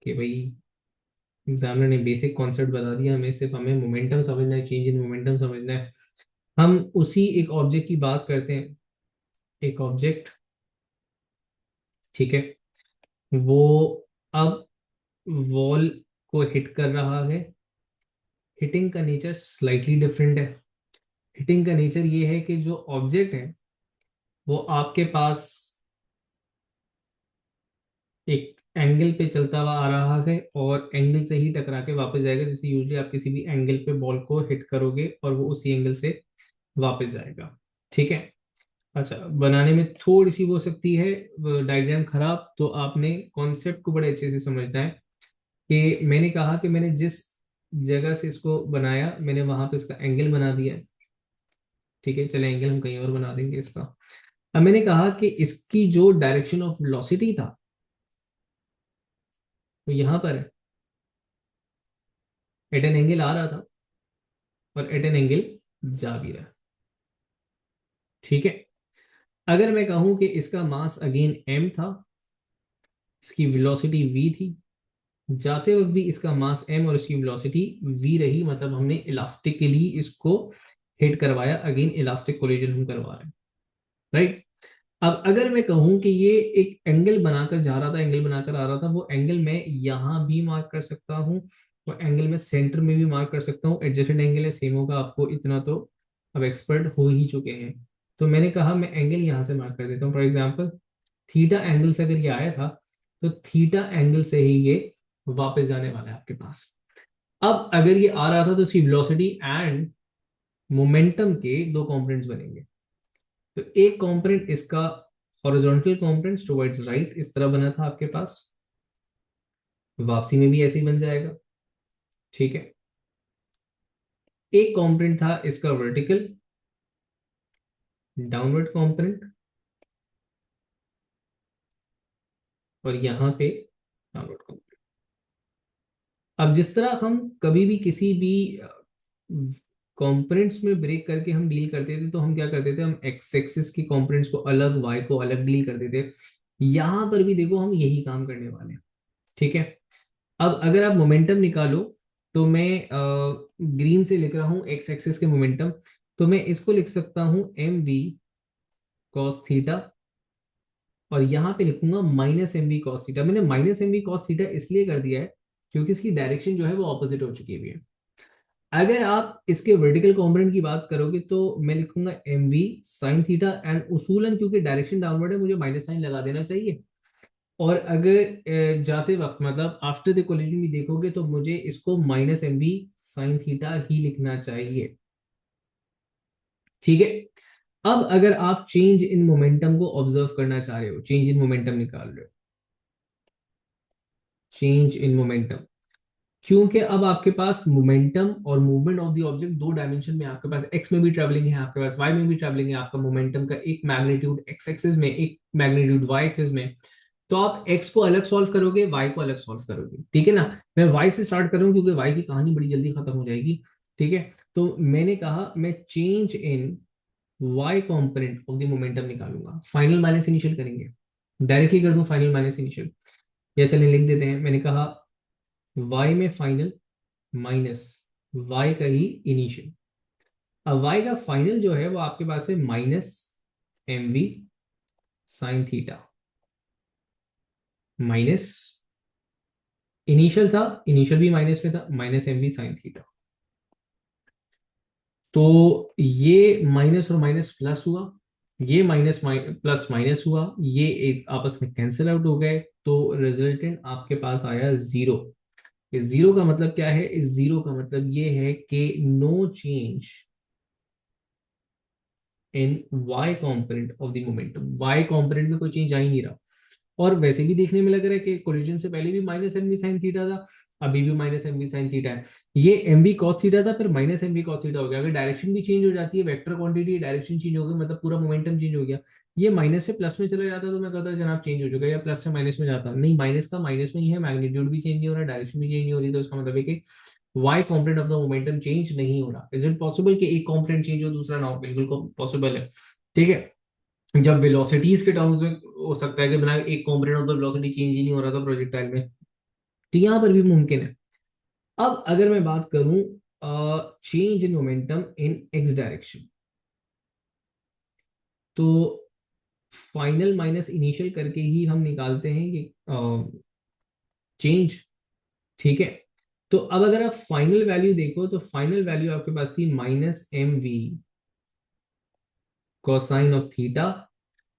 कि भाई एग्जामिनर ने बेसिक कॉन्सेप्ट बता दिया, हमें सिर्फ हमें मोमेंटम समझना है, चेंज इन मोमेंटम समझना है। हम उसी एक ऑब्जेक्ट की बात करते हैं, एक ऑब्जेक्ट, ठीक है, वो अब वॉल को हिट कर रहा है। हिटिंग का नेचर स्लाइटली डिफरेंट है। हिटिंग का नेचर ये है कि जो ऑब्जेक्ट है वो आपके पास एक एंगल पे चलता हुआ आ रहा है और एंगल से ही टकरा के वापस जाएगा, जैसे यूजली आप किसी भी एंगल पे बॉल को हिट करोगे और वो उसी एंगल से वापस जाएगा, ठीक है। अच्छा, बनाने में थोड़ी सी वो हो सकती है डायग्राम खराब, तो आपने कॉन्सेप्ट को बड़े अच्छे से समझना है कि मैंने कहा कि मैंने जिस जगह से इसको बनाया मैंने वहां पे इसका एंगल बना दिया है, ठीक है। चले एंगल हम कहीं और बना देंगे इसका। अब मैंने कहा कि इसकी जो डायरेक्शन ऑफ वेलोसिटी था वो यहाँ पर है, एट एन एंगल आ रहा था और एट एन एंगल जा भी रहा है, ठीक है। अगर मैं कहूं कि इसका मास अगेन m था, इसकी वेलोसिटी v थी, जाते वक्त भी इसका मास m और इसकी वेलोसिटी v रही, मतलब हमने इलास्टिकली इसको हिट करवाया, अगेन इलास्टिक कोलिजन हम करवा रहे हैं, राइट। अब अगर मैं कहूं कि ये एक एंगल बनाकर जा रहा था, एंगल बनाकर आ रहा था, वो एंगल मैं यहां भी मार्क कर सकता हूं, वो एंगल मैं सेंटर में भी मार्क कर सकता हूं। एडजेसेंट एंगल है, सेम होगा, आपको इतना तो अब एक्सपर्ट हो ही चुके हैं। तो मैंने कहा मैं एंगल यहां से मार्क कर देता हूं, फॉर एग्जाम्पल थीटा एंगल से अगर ये आया था तो थीटा एंगल से ही ये वापस जाने वाला है आपके पास। अब अगर ये आ रहा था तो इसकी वेलोसिटी एंड मोमेंटम के दो कंपोनेंट्स बनेंगे। तो एक कंपोनेंट इसका हॉरिजॉन्टल कंपोनेंट टुवर्ड्स राइट इस तरह बना था आपके पास, वापसी में भी ऐसे ही बन जाएगा, ठीक है। एक कंपोनेंट था इसका वर्टिकल डाउनवर्ड कंपोनेंट, और यहां पे डाउनवर्ड कंपोनेंट। अब जिस तरह हम कभी भी किसी भी कंपोनेंट्स में ब्रेक करके हम डील करते थे, तो हम क्या करते थे, हम एक्स एक्सिस की कंपोनेंट्स को अलग, वाई को अलग डील करते थे। यहां पर भी देखो हम यही काम करने वाले हैं, ठीक है। अब अगर आप मोमेंटम निकालो, तो मैं ग्रीन से लिख रहा हूं एक्स एक्सिस के मोमेंटम, तो मैं इसको लिख सकता हूं एम वी कॉस थीटा, और यहाँ पे लिखूंगा minus M V cos theta. मैंने minus M V cos theta इसलिए कर दिया है क्योंकि इसकी डायरेक्शन जो है वो ऑपोजिट हो चुकी है। अगर आप इसके वर्टिकल कंपोनेंट की बात करोगे तो मैं लिखूंगा M V sine theta, and उसूलन क्योंकि डायरेक्शन डाउनवर्ड है मुझे माइनस साइन लगा देना चाहिए। और अगर जाते वक्त मतलब आफ्टर द कोलिजन भी देखोगे तो मुझे इसको minus M V sine theta ही लिखना चाहिए, ठीक है। अब अगर आप चेंज इन मोमेंटम को ऑब्जर्व करना चाह रहे हो, चेंज इन मोमेंटम निकाल रहे हो, चेंज इन मोमेंटम, क्योंकि अब आपके पास मोमेंटम और मूवमेंट ऑफ द ऑब्जेक्ट दो डायमेंशन में, आपके पास एक्स में भी ट्रैवलिंग है, आपके पास वाई में भी ट्रैवलिंग है, आपका मोमेंटम का एक मैग्नीट्यूड एक्स एक्सिस में, एक मैग्नीट्यूड वाई एक्सिस में। तो आप x को अलग सॉल्व करोगे, y को अलग सॉल्व करोगे, ठीक है ना। मैं y से स्टार्ट करूं क्योंकि y की कहानी बड़ी जल्दी खत्म हो जाएगी, ठीक है। तो मैंने कहा मैं change in y component of the momentum निकालूंगा, फाइनल माइनस इनिशियल करेंगे, डायरेक्टली कर दूं फाइनल माइनस इनिशियल, या चलिए लिख देते हैं, मैंने कहा y में फाइनल माइनस y का ही इनिशियल। अब y का फाइनल जो है वो आपके पास है minus M V sine theta, minus initial था, इनिशियल भी माइनस में था, minus M V sine theta. तो ये माइनस और माइनस प्लस हुआ, ये माइनस प्लस माइनस हुआ, ये एक आपस में कैंसिल आउट हो गए, तो रिजल्टेंट आपके पास आया जीरो। इस जीरो का मतलब क्या है? इस जीरो का मतलब ये है कि no change in y component of the momentum, y component में कोई चेंज आ ही नहीं रहा। और वैसे भी देखने में लग रहा है कि कोलिजन से पहले भी minus M V sine theta था, अभी भी minus M V sine theta है। ये एम वी कॉस थीटा था, फिर minus M V cos theta हो गया। अगर डायरेक्शन भी चेंज हो जाती है, वेक्टर क्वांटिटी डायरेक्शन चेंज हो गई, मतलब पूरा मोमेंटम चेंज हो गया। ये माइनस से प्लस में चला जाता तो मैं कहता जनाब चेंज हो चुका है, या प्लस से माइनस में जाता, नहीं, माइनस का माइनस में ही है, मैग्नीट्यूड भी चेंज नहीं हो रहा, डायरेक्शन भी चेंज नहीं हो रही, तो इसका मतलब है कि y component of the momentum change नहीं हो रहा। इज इट पॉसिबल कि एक कॉम्पोनेंट चेंज हो दूसरा ना हो? बिल्कुल पॉसिबल है। ठीक है, जब वेलोसिटीज के टर्म्स में हो सकता है कि बिना एक component of the velocity change ही नहीं हो रहा था प्रोजेक्टाइल में, तो यहां पर भी मुमकिन है। अब अगर मैं बात करूं change in momentum in X direction, तो फाइनल माइनस इनिशियल करके ही हम निकालते हैं कि चेंज। ठीक है, तो अब अगर आप फाइनल वैल्यू देखो, तो फाइनल वैल्यू आपके पास थी minus M V cosine of theta,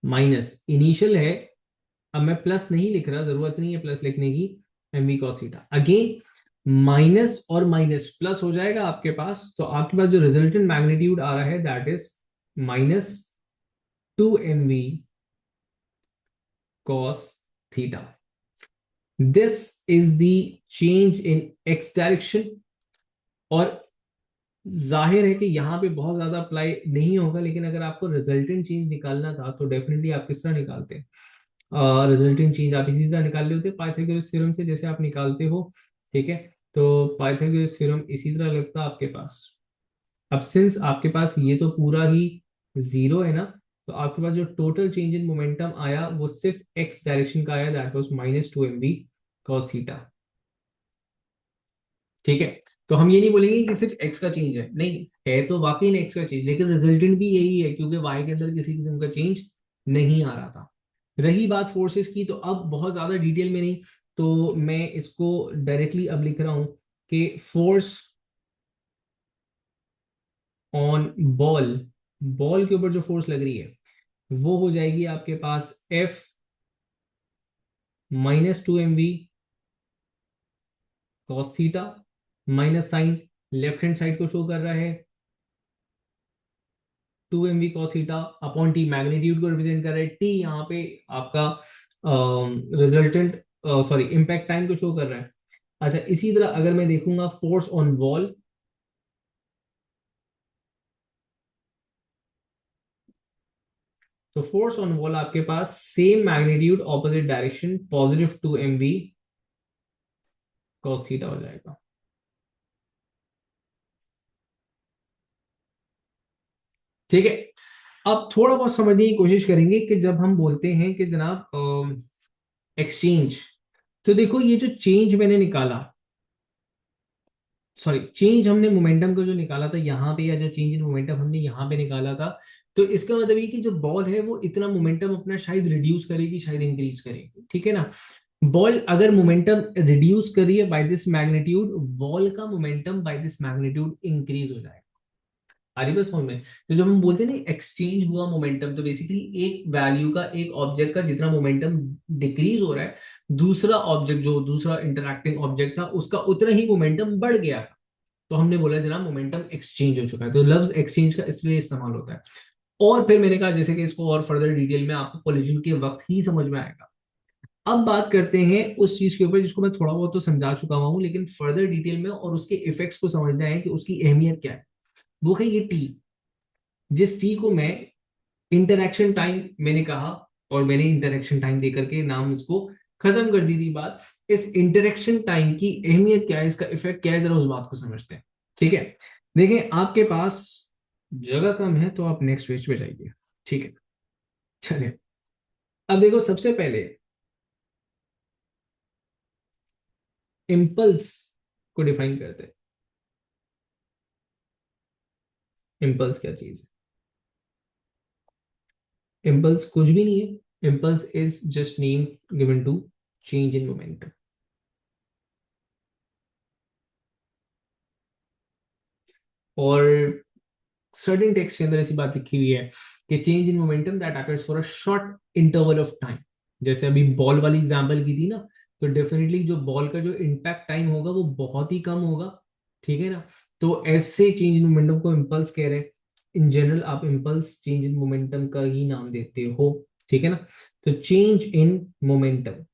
minus initial है, अब मैं प्लस नहीं लिख रहा, जरूरत नहीं है प्लस लिखने की, M V cos theta. Again minus और माइनस प्लस हो जाएगा आपके पास, तो आपके पास जो रिजल्टेंट मैग्नीट्यूड आ रहा है that is minus two M V cos theta. This is the change in X direction. और जाहिर है कि यहाँ पे बहुत ज्यादा अप्लाई नहीं होगा, लेकिन अगर आपको रिजल्टेंट चेंज निकालना था तो डेफिनेटली आप किस तरह निकालते हैं? रिजल्टेंट चेंज आप इसी तरह निकाल लेते पाइथागोरस थ्योरम से, जैसे आप निकालते हो। ठीक है, तो पाइथागोरस थ्योरम इसी तरह लगता है आपके पास। अब सिंस आपके पास ये तो पूरा ही जीरो है ना, तो आपके पास जो टोटल चेंज इन मोमेंटम आया वो सिर्फ एक्स डायरेक्शन का आया, that was minus two M V cos theta. ठीक है, तो हम ये नहीं बोलेंगे कि सिर्फ एक्स का चेंज है, नहीं है तो वाकई में एक्स का चेंज, लेकिन रिजल्टेंट भी यही है क्योंकि वाई के अंदर किसी किस्म का चेंज नहीं आ रहा था। रही बात फोर्सेस की, तो अब बहुत ज्यादा डिटेल में नहीं, तो मैं इसको डायरेक्टली अब लिख रहा हूं कि फोर्स ऑन बॉल, बॉल के ऊपर जो फोर्स लग रही है वो हो जाएगी आपके पास F minus two M V cos theta, minus sign left hand side को शो कर रहा है, two M V cos theta upon T, magnitude को रिप्रेजेंट कर रहा है, टी यहाँ पे आपका रिजल्टेंट सॉरी इम्पैक्ट टाइम को शो कर रहा है। अच्छा, इसी तरह अगर मैं देखूंगा फोर्स ऑन वॉल, तो फोर्स ऑन वॉल आपके पास same magnitude opposite direction positive two M V cos theta हो जाएगा। ठीक है, अब थोड़ा बहुत समझने की कोशिश करेंगे कि जब हम बोलते हैं कि जनाब एक्सचेंज, तो देखो ये जो चेंज मैंने निकाला, सॉरी चेंज हमने मोमेंटम को जो निकाला था यहाँ पे, या जो चेंज इन मोमेंटम हमने यहाँ पे निकाला था, तो इसका मतलब ये कि जो बॉल है वो इतना मोमेंटम अपना शायद रिड्यूस करेगी, शायद इंक्रीज करेगी। ठीक है ना, बॉल अगर मोमेंटम रिड्यूस करिए बाय दिस मैग्नीट्यूड, बॉल का momentum by this magnitude increase हो जाएगा। हमारी बस समझ में, तो जब हम बोलते हैं ना एक्सचेंज हुआ मोमेंटम, तो बेसिकली एक वैल्यू का, एक ऑब्जेक्ट का जितना मोमेंटम डिक्रीज हो रहा है, दूसरा ऑब्जेक्ट जो दूसरा इंटरैक्टिंग ऑब्जेक्ट था उसका उतना ही मोमेंटम बढ़ गया था, तो हमने बोला जनाब मोमेंटम एक्सचेंज हो चुका है। तो लफ्ज एक्सचेंज का इसलिए इस्तेमाल होता है। और फिर मैंने कहा जैसे कि इसको और फर्दर डिटेल में आपको कोलिजन के वक्त ही समझ में आएगा। अब बात करते हैं उस चीज के ऊपर जिसको मैं थोड़ा बहुत तो समझा चुका हूं, लेकिन फर्दर डिटेल में और उसके इफेक्ट्स को समझना है कि उसकी अहमियत क्या है। वो है ये टी, जिस टी को मैं इंटरेक्शन टाइम मैंने कहा, और मैंने इंटरेक्शन टाइम देकर के नाम इसको खत्म कर दी थी बात। इस इंटरेक्शन टाइम की अहमियत क्या है, इसका इफेक्ट क्या है, जरा उस बात को समझते हैं। ठीक है, देखें आपके पास जगह कम है तो आप नेक्स्ट पेज पे जाइए। ठीक है, चलिए। अब देखो, सबसे पहले इम्पल्स को डिफाइन करते हैं। इम्पल्स क्या चीज है? इम्पल्स कुछ भी नहीं है। Impulse is just name given to change in momentum. और सर्टेन टेक्स्ट के अंदर ऐसी बात लिखी हुई है कि change in momentum that happens for a short interval of time. जैसे अभी बॉल वाली एग्जांपल की थी ना, तो डेफिनेटली जो बॉल का जो इम्पैक्ट टाइम होगा वो बहुत ही कम होगा। ठीक है ना? तो ऐसे चेंज इन मोमेंटम को इम्पल्स कह रहे हैं। इन जनरल आप इम्पल्स चेंज इन मोमेंटम का ही नाम देते हो। ठीक है ना? तो चेंज इन मोमेंटम।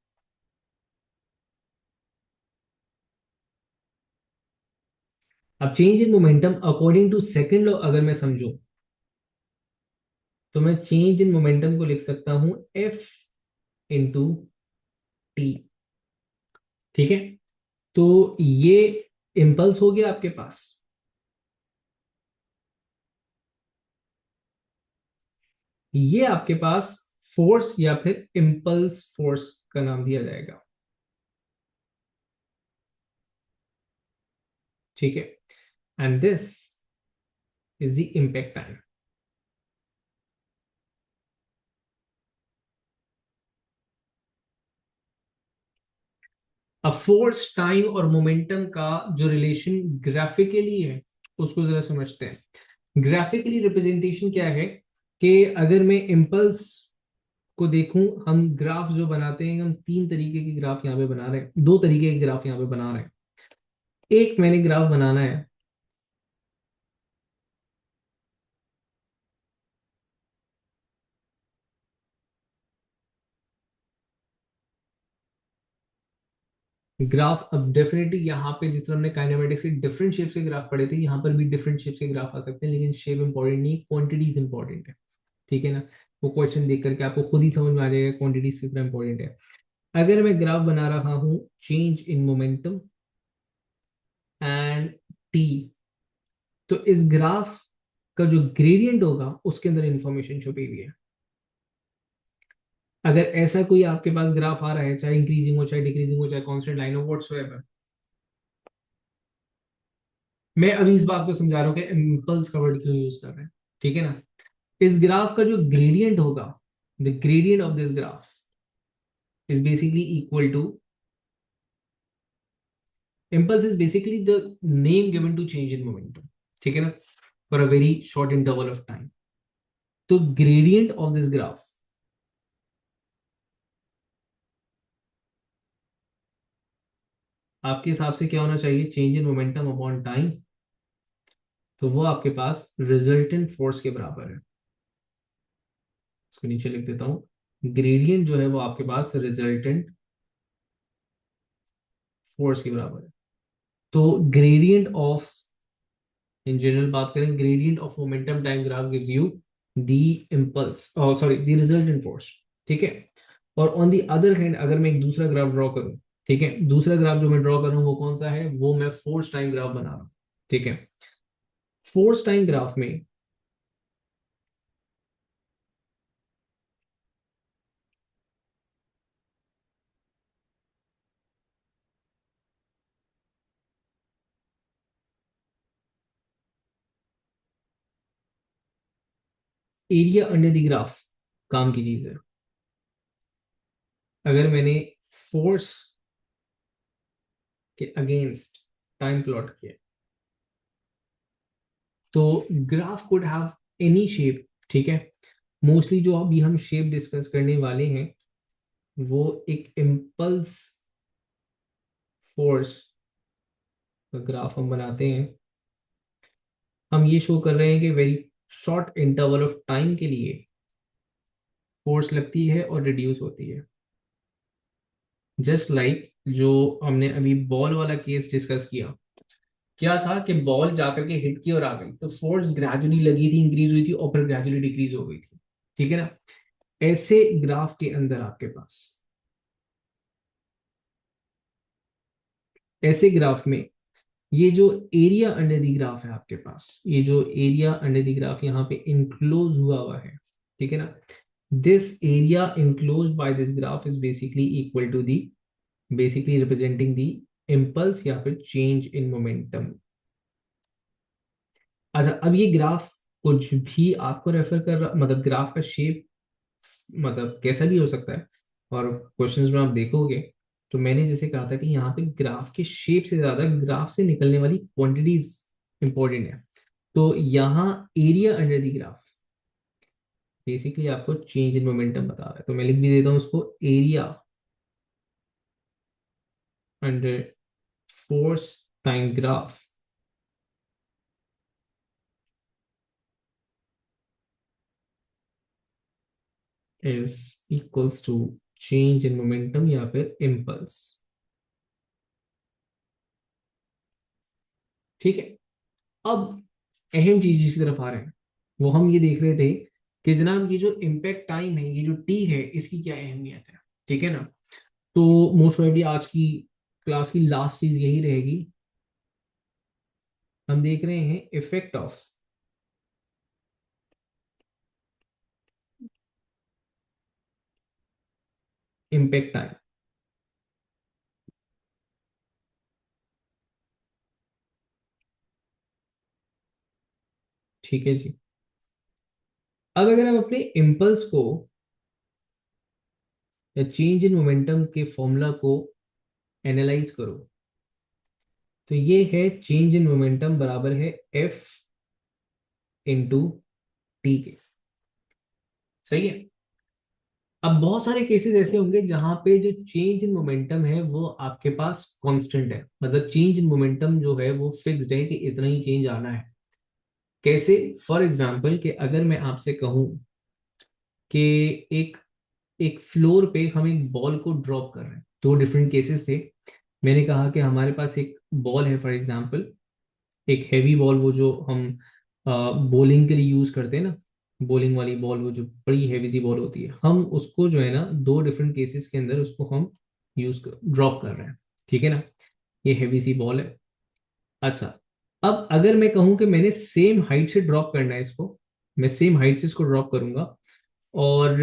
अब change in momentum according to second law अगर मैं समझूं, तो मैं चेंज इन मोमेंटम को लिख सकता हूं एफ इंटू टी। ठीक है? तो ये इम्पल्स हो गया आपके पास। ये आपके पास फोर्स या फिर इम्पल्स फोर्स का नाम दिया जाएगा। ठीक है? And this is the impact time. अब फोर्स, टाइम और मोमेंटम का जो रिलेशन ग्राफिकली है उसको जरा समझते हैं। ग्राफिकली रिप्रेजेंटेशन क्या है कि अगर मैं इम्पल्स को देखूं, हम ग्राफ जो बनाते हैं, हम तीन तरीके के ग्राफ यहाँ पे बना रहे हैं, दो तरीके के ग्राफ यहाँ पे बना रहे हैं। एक मैंने ग्राफ बनाना है, ग्राफ। अब डेफिनेटली यहाँ पे जिस तरह हमने काइनेमेटिक्स के डिफरेंट शेप्स के ग्राफ पढ़े थे, यहाँ पर भी डिफरेंट शेप्स के ग्राफ आ सकते हैं, लेकिन शेप इंपॉर्टेंट नहीं, क्वांटिटीज इंपॉर्टेंट है। ठीक है ना? वो क्वेश्चन देख करके आपको खुद ही समझ में आ जाएगा क्वांटिटीज कितना इंपॉर्टेंट है। अगर मैं ग्राफ बना रहा हूँ change in momentum and T, तो इस ग्राफ का जो ग्रेडियंट होगा उसके अंदर इंफॉर्मेशन छुपी हुई है। अगर ऐसा कोई आपके पास ग्राफ आ रहा है, चाहे इंक्रीजिंग हो, चाहे डिक्रीजिंग हो, चाहे कांस्टेंट लाइन हो, व्हाट्सोएवर, मैं अभी इस बात को समझा रहा हूँ कि इम्पल्स का वर्ड क्यों यूज कर रहे हैं। ठीक है ना? इस ग्राफ का जो ग्रेडियंट होगा, the gradient of this graph is basically equal to, impulse is basically the name given to change in momentum. ठीक है ना? For a very short interval of time. तो gradient of this graph आपके हिसाब से क्या होना चाहिए? Change in momentum upon time. तो वो आपके पास रिजल्टेंट फोर्स के बराबर है। इसको नीचे लिख देता हूं। ग्रेडियंट जो है वो आपके पास रिजल्टेंट फोर्स के बराबर है। तो ग्रेडियंट ऑफ, इन जनरल बात करें, gradient of momentum time graph gives you the impulse, sorry, the resultant force. ठीक है? और ऑन दी अदर हैंड अगर मैं एक दूसरा ग्राफ ड्रॉ करूं, ठीक है, दूसरा ग्राफ जो मैं ड्रॉ कर रहा हूं वो कौन सा है? वो मैं फोर्स टाइम ग्राफ बना रहा हूं। ठीक है? फोर्स टाइम ग्राफ में एरिया अंडर द ग्राफ काम की चीज है। अगर मैंने फोर्स के अगेंस्ट टाइम प्लॉट किया, तो graph could have any shape. ठीक है? मोस्टली जो अभी हम शेप डिस्कस करने वाले हैं वो एक इम्पल्स फोर्स का ग्राफ हम बनाते हैं। हम ये शो कर रहे हैं कि very short interval of time के लिए फोर्स लगती है और रिड्यूस होती है। जस्ट लाइक जो हमने अभी बॉल वाला केस डिस्कस किया, क्या था कि बॉल जाकर के हिट की और आ गई, तो फोर्स ग्रेजुअली लगी थी, इंक्रीज हुई थी और फिर ग्रेजुअली डिक्रीज हो गई थी। ठीक है ना? ऐसे ग्राफ के अंदर आपके पास, ऐसे ग्राफ में ये जो एरिया अंडर द ग्राफ है आपके पास, ये जो एरिया अंडर द ग्राफ यहाँ पे इंक्लोज हुआ है, ठीक है ना, this area enclosed by this graph is basically equal to the, basically representing the impulse या फिर चेंज इन मोमेंटम। अच्छा, अब ये ग्राफ कुछ भी आपको रेफर कर रहा, मतलब ग्राफ का शेप मतलब कैसा भी हो सकता है, और क्वेश्चंस में आप देखोगे तो मैंने जैसे कहा था कि यहाँ पे ग्राफ के शेप से ज्यादा ग्राफ से निकलने वाली क्वांटिटीज इंपॉर्टेंट है। तो यहाँ area under the graph basically आपको चेंज इन मोमेंटम बता रहा है, तो मैं लिख भी देता हूँ उसको, area under force time graph is equals to change in momentum या फिर इम्पल्स। ठीक है, अब अहम चीज जिसकी तरफ आ रहे हैं वो हम ये देख रहे थे कि जनाब ये जो इम्पैक्ट टाइम है, ये जो टी है, इसकी क्या अहमियत है, ठीक है ना। तो मोस्ट प्रोबेबली आज की क्लास की लास्ट चीज यही रहेगी, हम देख रहे हैं इफेक्ट ऑफ इम्पैक्ट टाइम। ठीक है जी, अब अगर हम अपने इम्पल्स को या चेंज इन मोमेंटम के फॉर्मूला को एनालाइज करो, तो ये है चेंज इन मोमेंटम बराबर है एफ इंटू टी के। सही है। अब बहुत सारे केसेस ऐसे होंगे जहां पे जो चेंज इन मोमेंटम है वो आपके पास कांस्टेंट है, मतलब चेंज इन मोमेंटम जो है वो फिक्स्ड है कि इतना ही चेंज आना है। कैसे? फॉर एग्जांपल कि अगर मैं आपसे कहूं कि एक एक फ्लोर पे हम एक बॉल को ड्रॉप कर रहे हैं, दो डिफरेंट केसेस थे। मैंने कहा कि हमारे पास एक बॉल है, फॉर एग्जांपल एक हैवी बॉल, वो जो हम बॉलिंग के लिए यूज करते हैं ना, बॉलिंग वाली बॉल, वो जो बड़ी हैवी सी बॉल होती है, हम उसको जो है ना दो डिफरेंट केसेस के अंदर उसको हम ड्रॉप कर रहे हैं, ठीक है ना। ये हैवी सी बॉल है। अच्छा, अब अगर मैं कहूं कि मैंने सेम हाइट से ड्रॉप करना है इसको, मैं सेम हाइट से इसको ड्रॉप करूंगा, और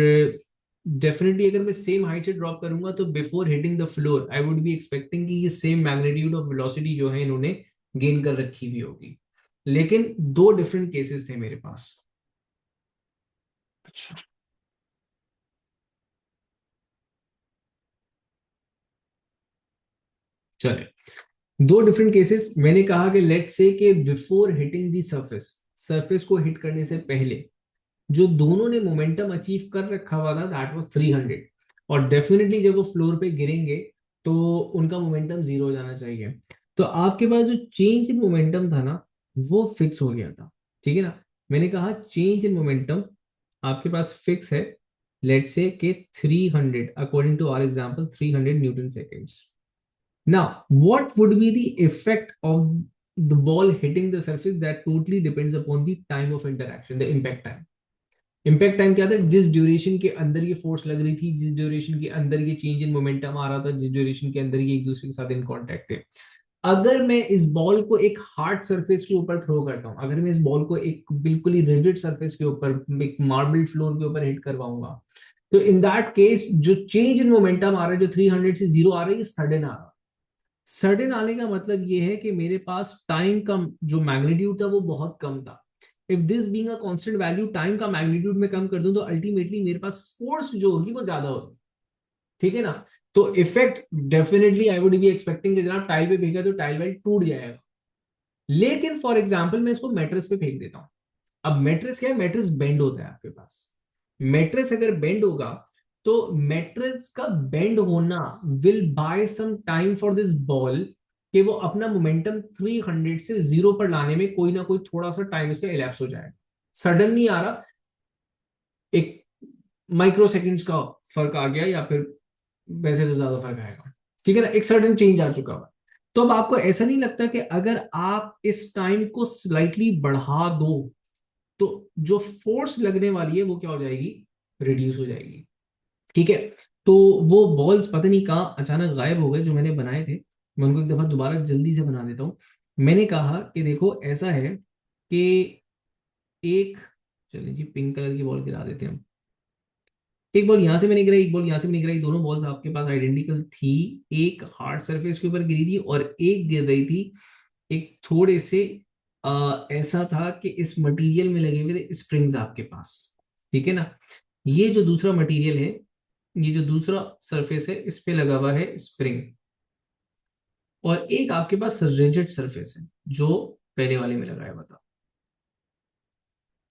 डेफिनेटली अगर मैं सेम हाइट से ड्रॉप करूंगा तो before hitting the floor I would be expecting कि ये सेम मैग्नीट्यूड ऑफ वेलोसिटी जो है इन्होंने गेन कर रखी हुई होगी। लेकिन दो डिफरेंट केसेस थे मेरे पास। अच्छा, चले, दो डिफरेंट केसेस। मैंने कहा कि लेट्स से कि before hitting the surface, surface को हिट करने से पहले जो दोनों ने मोमेंटम अचीव कर रखा हुआ था दैट वाज 300, और डेफिनेटली जब वो फ्लोर पे गिरेंगे तो उनका मोमेंटम जीरो हो जाना चाहिए। तो आपके पास जो चेंज इन मोमेंटम था ना वो फिक्स हो गया था, ठीक है ना। मैंने कहा चेंज इन मोमेंटम आपके पास फिक्स है, लेट्स से कि 300 according to our example 300 newton seconds. Now, what would be the effect of the ball hitting the surface? That totally depends upon the time of interaction, the impact time. Impact time क्या था? जिस duration के अंदर ये force लग रही थी, जिस ड्यूरेशन के अंदर ये चेंज इन मोमेंटम आ रहा था, जिस ड्यूरेशन के अंदर ये एक दूसरे के साथ इन कांटेक्ट है। अगर मैं इस बॉल को एक हार्ड सरफेस के ऊपर थ्रो करता हूं, अगर मैं इस बॉल को एक बिल्कुल ही रिजिड सरफेस के ऊपर, एक मार्बल फ्लोर के ऊपर हिट करवाऊंगा, तो इन दैट केस जो चेंज इन मोमेंटम आ रहा है, जो 300 से जीरो आ रहा है, ये सडन आ रहा है। सडन आने का मतलब ये है कि मेरे पास टाइम का जो मैग्नीट्यूड था वो बहुत कम था। If this being a constant value, time का मैग्नीट्यूड में कम कर दूं तो अल्टीमेटली मेरे पास फोर्स जो होगी वो ज्यादा होगी, ठीक है ना। तो effect definitely I would be expecting कि जनाब टाइल पे फेंका तो टाइल वाइल टूट जाएगा। लेकिन फॉर एग्जाम्पल मैं इसको मैट्रेस पे फेंक देता हूं। अब मैट्रेस क्या है? मैट्रेस बेंड होता है आपके पास। मैट्रेस अगर बेंड होगा तो मैट्रेस का बेंड होना will buy some time for this ball, कि वो अपना मोमेंटम 300 से जीरो पर लाने में कोई ना कोई थोड़ा सा टाइम इसका इलैप्स हो जाएगा। सडन नहीं आ रहा, एक माइक्रो सेकेंड्स का फर्क आ गया, या फिर वैसे तो ज्यादा फर्क आएगा, ठीक है ना, एक सडन चेंज आ चुका हुआ। तो अब आपको ऐसा नहीं लगता कि अगर आप इस टाइम को स्लाइटली बढ़ा दो तो जो फोर्स लगने वाली है वो क्या हो जाएगी? रिड्यूस हो जाएगी, ठीक है। तो वो बॉल्स पता नहीं कहाँ अचानक गायब हो गए जो मैंने बनाए थे, मैं उनको एक दफा दोबारा जल्दी से बना देता हूँ। मैंने कहा कि देखो ऐसा है कि एक, चलिए जी पिंक कलर की बॉल गिरा देते हैं हम। एक बॉल यहां से मैंने गिराई, एक बॉल यहां से मैंने गिराई, दोनों बॉल्स आपके पास आइडेंटिकल थी। एक हार्ड सरफेस के ऊपर गिरी थी और एक गिर रही थी एक थोड़े से ऐसा था कि इस मटेरियल में लगे हुए थे स्प्रिंग्स आपके पास। ठीक है ना। ये जो दूसरा मटेरियल है, ये जो दूसरा सरफेस है, इस पे लगा हुआ है स्प्रिंग। और एक आपके पास रिजिड सरफेस है जो पहले वाले में लगाया हुआ था।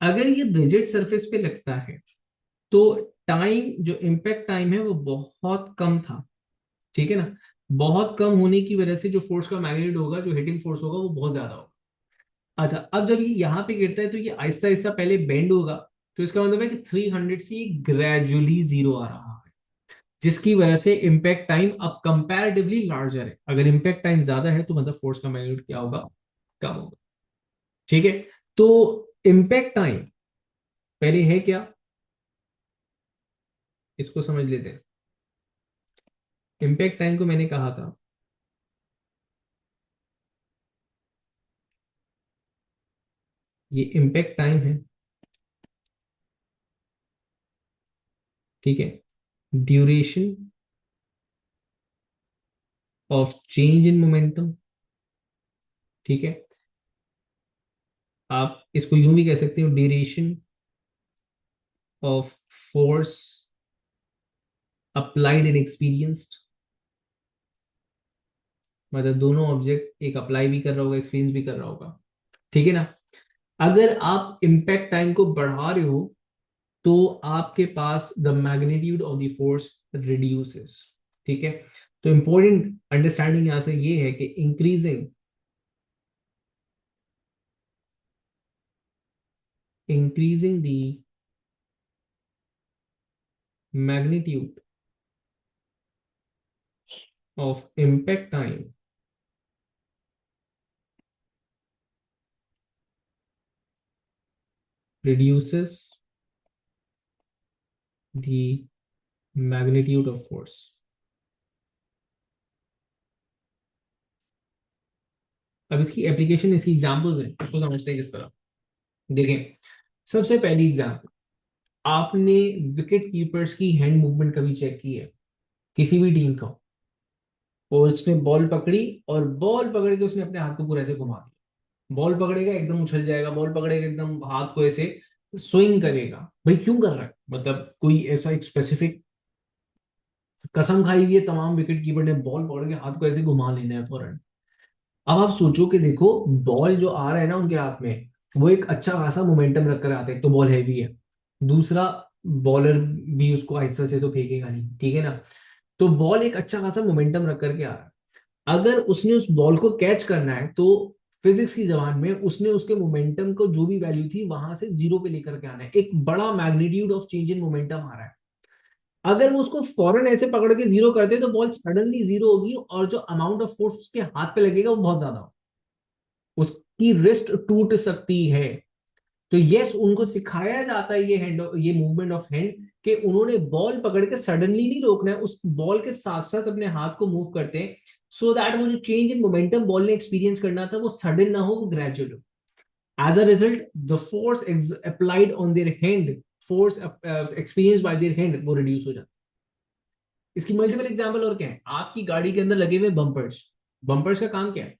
अगर ये रिजिड सरफेस पे लगता है तो टाइम, जो इम्पैक्ट टाइम है वो बहुत कम था। ठीक है ना। बहुत कम होने की वजह से जो फोर्स का मैग्नीट्यूड होगा, जो हिटिंग फोर्स होगा, वो बहुत ज्यादा होगा। अच्छा, अब जब ये यहाँ पे गिरता है तो ये आहिस्ता आहिस्ता पहले बेंड होगा। तो इसका मतलब है कि 300 से ग्रेजुअली जीरो आ रहा है, जिसकी वजह से इम्पैक्ट टाइम अब कंपैरेटिवली लार्जर है। अगर इम्पैक्ट टाइम ज्यादा है तो मतलब फोर्स का मैग्नीट्यूड क्या होगा, कम होगा। ठीक है। तो इम्पैक्ट टाइम पहले है क्या, इसको समझ लेते हैं। इम्पैक्ट टाइम को मैंने कहा था, ये इम्पैक्ट टाइम है। ठीक है। Duration of change in momentum. ठीक है। आप इसको यूं भी कह सकते हो, duration of force applied in experienced. मतलब दोनों ऑब्जेक्ट, एक अप्लाई भी कर रहा होगा, एक्सपीरियंस भी कर रहा होगा। ठीक है ना। अगर आप इम्पैक्ट टाइम को बढ़ा रहे हो तो आपके पास the magnitude of the force reduces. ठीक है। तो इंपॉर्टेंट अंडरस्टैंडिंग यहां से ये है कि increasing the magnitude of impact time reduces the magnitude of force। अब इसकी एप्लीकेशन, इसकी एग्जांपल्स हैं, उसको समझते हैं किस तरह। देखें, सबसे पहली एग्जांपल, आपने विकेट कीपर्स की हैंड मूवमेंट कभी चेक की है किसी भी टीम का? और उसने बॉल पकड़ी और बॉल पकड़ के उसने अपने हाथ को पूरा ऐसे घुमा दिया। बॉल पकड़ेगा एकदम उछल जाएगा, बॉल पकड़ेगा एकदम हाथ को ऐसे स्विंग करेगा। भाई क्यों कर रहा है, मतलब कोई ऐसा एक स्पेसिफिक कसम खाई हुई है तमाम विकेट कीपर ने, बॉल पकड़ के हाथ को ऐसे घुमा लेना है फौरन। अब आप सोचो कि देखो, बॉल जो आ रहा है ना उनके हाथ में, वो एक अच्छा खासा मोमेंटम रख कर आते हैं। एक तो बॉल हैवी है, दूसरा बॉलर भी उसको आहिस्ता से तो फेंकेगा नहीं। ठीक है ना। तो बॉल एक अच्छा खासा मोमेंटम रख करके आ रहा है। अगर उसने उस बॉल को कैच करना है तो फिजिक्स की जबान में उसने उसके मोमेंटम को जो भी वैल्यू थी वहां से जीरो पे लेकर के आना है। एक बड़ा magnitude of change in momentum आ रहा है। अगर वो उसको फौरन ऐसे पकड़ के जीरो करते तो बॉल सडनली जीरो होगी और जो अमाउंट ऑफ फोर्स उसके हाथ पे लगेगा वो बहुत ज्यादा होगा, उसकी रिस्ट टूट सकती है। तो यस, उनको सिखाया जाता है ये हैंड, ये मूवमेंट ऑफ हैंड, कि उन्होंने बॉल पकड़ के सडनली नहीं रोकना है, उस बॉल के साथ साथ अपने हाथ को मूव करते हैं, सो दैट वो जो चेंज इन मोमेंटम बॉल ने एक्सपीरियंस करना था वो सडन ना हो, वो ग्रेजुअल हो। As a result the force applied on their hand, force experience by their hand, वो रिड्यूस हो जाता है। इसकी मल्टीपल एग्जांपल और क्या है, आपकी गाड़ी के अंदर लगे हुए बम्पर्स। बम्पर्स का काम क्या है?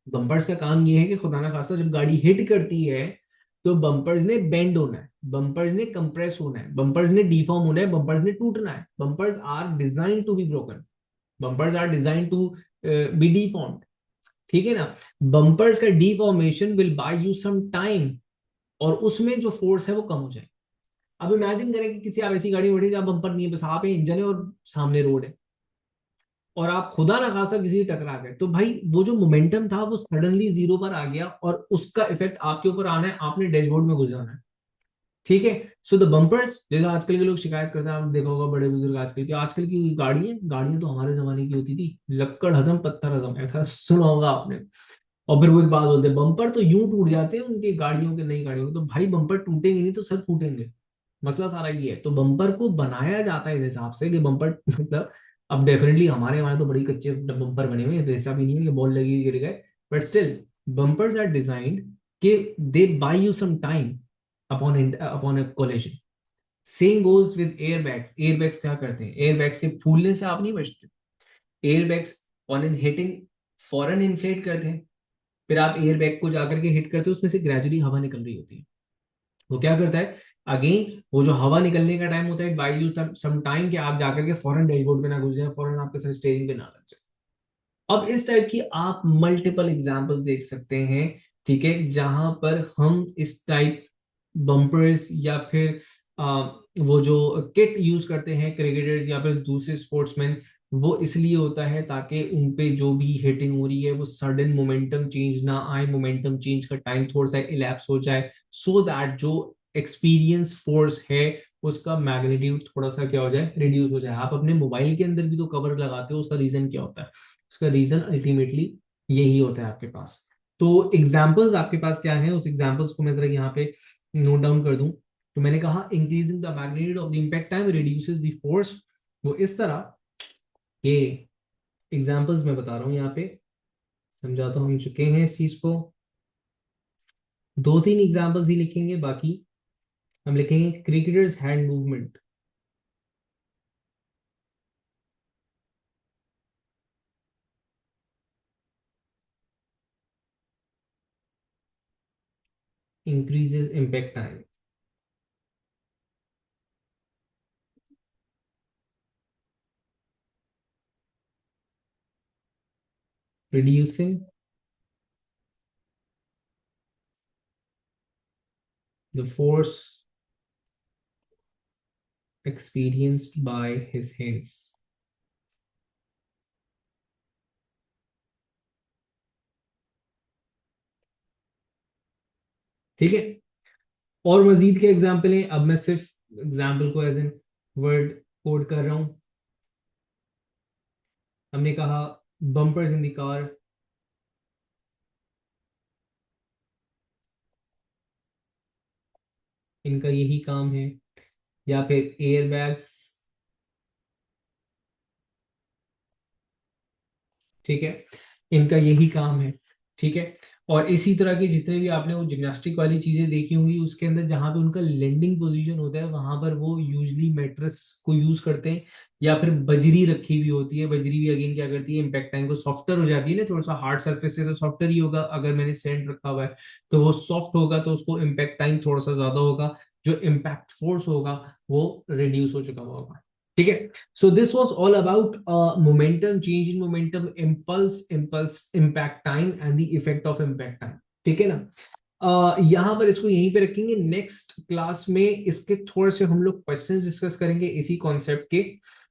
बम्पर्स का काम ये है कि खुदा ना खास्ता जब गाड़ी हिट करती है तो बम्पर्स ने बेंड होना है, बम्पर्स ने कंप्रेस होना है, बम्पर्स ने डिफॉर्म होना है, बम्पर्स ने टूटना है। Bumpers are design to be broken, bumpers are design to be deformed. ठीक है ना। बम्पर्स का deformation will buy you some time, और उसमें जो फोर्स है वो कम हो जाए। अब इमेजिन करें कि किसी आप ऐसी गाड़ी में बैठे जहां बम्पर नहीं है, बस आप इंजन है और सामने रोड है, और आप खुदा ना खासा किसी से टकरा गए, तो भाई वो जो मोमेंटम था वो सडनली जीरो पर आ गया और उसका इफेक्ट आपके ऊपर आना है, आपने डैशबोर्ड में घुस जाना है। ठीक है। सो द बम्पर्स, जैसे आजकल के लोग शिकायत करते हैं, आपने देखा होगा बड़े बुजुर्ग आजकल की, आजकल की गाड़ियां गाड़ियां तो हमारे जमाने की होती थी, लक्कड़ हजम पत्थर हजम, ऐसा सुना होगा आपने। और फिर वो एक बात बोलते हैं, बम्पर तो यूं टूट जाते हैं उनकी गाड़ियों के, नई गाड़ियों के। तो भाई बम्पर टूटेंगे नहीं तो सर फूटेंगे। मसला सारा ये है। तो बम्पर को बनाया जाता है इस हिसाब से कि बम्पर मतलब, अब डेफिनेटली हमारे वहां तो बड़ी कच्चे बम्पर बने हुए हैं, तो ऐसा भी नहीं है कि बॉल लगी गिर गए, but still bumpers are designed कि they buy you some time upon a collision. Same goes with airbags. Airbags क्या करते हैं? Airbags के फूलने से आप नहीं बचते. Airbags on hitting फौरन इन्फ्लेट करते हैं, फिर आप एयरबैग को जाकर के हिट करते हो, उसमें से ग्रेजुअली हवा निकल रही होती है. वो क्या करता है, अगेन वो जो हवा निकलने का टाइम होता है, बाय यू सम टाइम, कि आप जाकर के फौरन डैशबोर्ड पे ना घुस जाए, फौरन आपके साथ स्टीयरिंग पे ना लग जाए. अब इस टाइप की आप मल्टीपल एग्जांपल्स देख सकते हैं, ठीक है, जहां पर हम इस टाइप बम्पर्स या फिर वो जो किट यूज करते हैं क्रिकेटर्स या फिर दूसरे स्पोर्ट्समैन, वो इसलिए होता है ताकि उन पे जो भी हिटिंग हो रही है वो सडन मोमेंटम चेंज ना आए, मोमेंटम चेंज का टाइम थोड़ा सा इलैप्स हो जाए, सो दैट जो एक्सपीरियंस फोर्स है उसका मैग्नीट्यूड थोड़ा सा क्या हो जाए, रिड्यूस हो जाए. आप अपने मोबाइल के अंदर भी तो कवर लगाते हो, उसका रीजन क्या होता है? उसका रीजन अल्टीमेटली यही होता है आपके पास. तो एग्जाम्पल्स आपके पास क्या है, उस एग्जाम्पल्स को मैं जरा यहाँ पे नोट डाउन कर दूं. तो मैंने कहा increasing the magnitude of the impact time reduces the force. वो इस तरह के एग्जाम्पल्स मैं बता रहा हूं यहाँ पे, समझा तो हम चुके हैं इस चीज को. दो तीन एग्जाम्पल्स ही लिखेंगे, बाकी हम लिखेंगे cricketers hand movement increases impact time, reducing the force experienced by his hands. ठीक है. और मजीद के एग्जाम्पल हैं, अब मैं सिर्फ एग्जाम्पल को एज एन वर्ड कोड कर रहा हूं. हमने कहा बम्पर्स इन द कार, इनका यही काम है, या फिर एयर बैग्स, ठीक है, इनका यही काम है. ठीक है. और इसी तरह के जितने भी आपने वो जिम्नास्टिक वाली चीजें देखी होंगी, उसके अंदर जहां पे उनका लैंडिंग पोजीशन होता है वहां पर वो यूजली मैट्रेस को यूज करते हैं, या फिर बजरी रखी हुई होती है. बजरी भी अगेन क्या करती है, इम्पैक्ट टाइम को सॉफ्टर हो जाती है ना, थोड़ा सा हार्ड सरफेस से तो सॉफ्टर ही होगा. अगर मैंने सैंड रखा हुआ है तो वो सॉफ्ट होगा, तो उसको इम्पैक्ट टाइम थोड़ा सा ज्यादा होगा, जो इम्पैक्ट फोर्स होगा वो रिड्यूस हो चुका होगा. ठीक है. So this was all about momentum, change in momentum, impulse, impact time and the effect of impact time. ठीक है ना. यहाँ पर इसको यहीं पे रखेंगे. नेक्स्ट क्लास में इसके थोड़े से हम लोग क्वेश्चंस डिस्कस करेंगे इसी कॉन्सेप्ट के.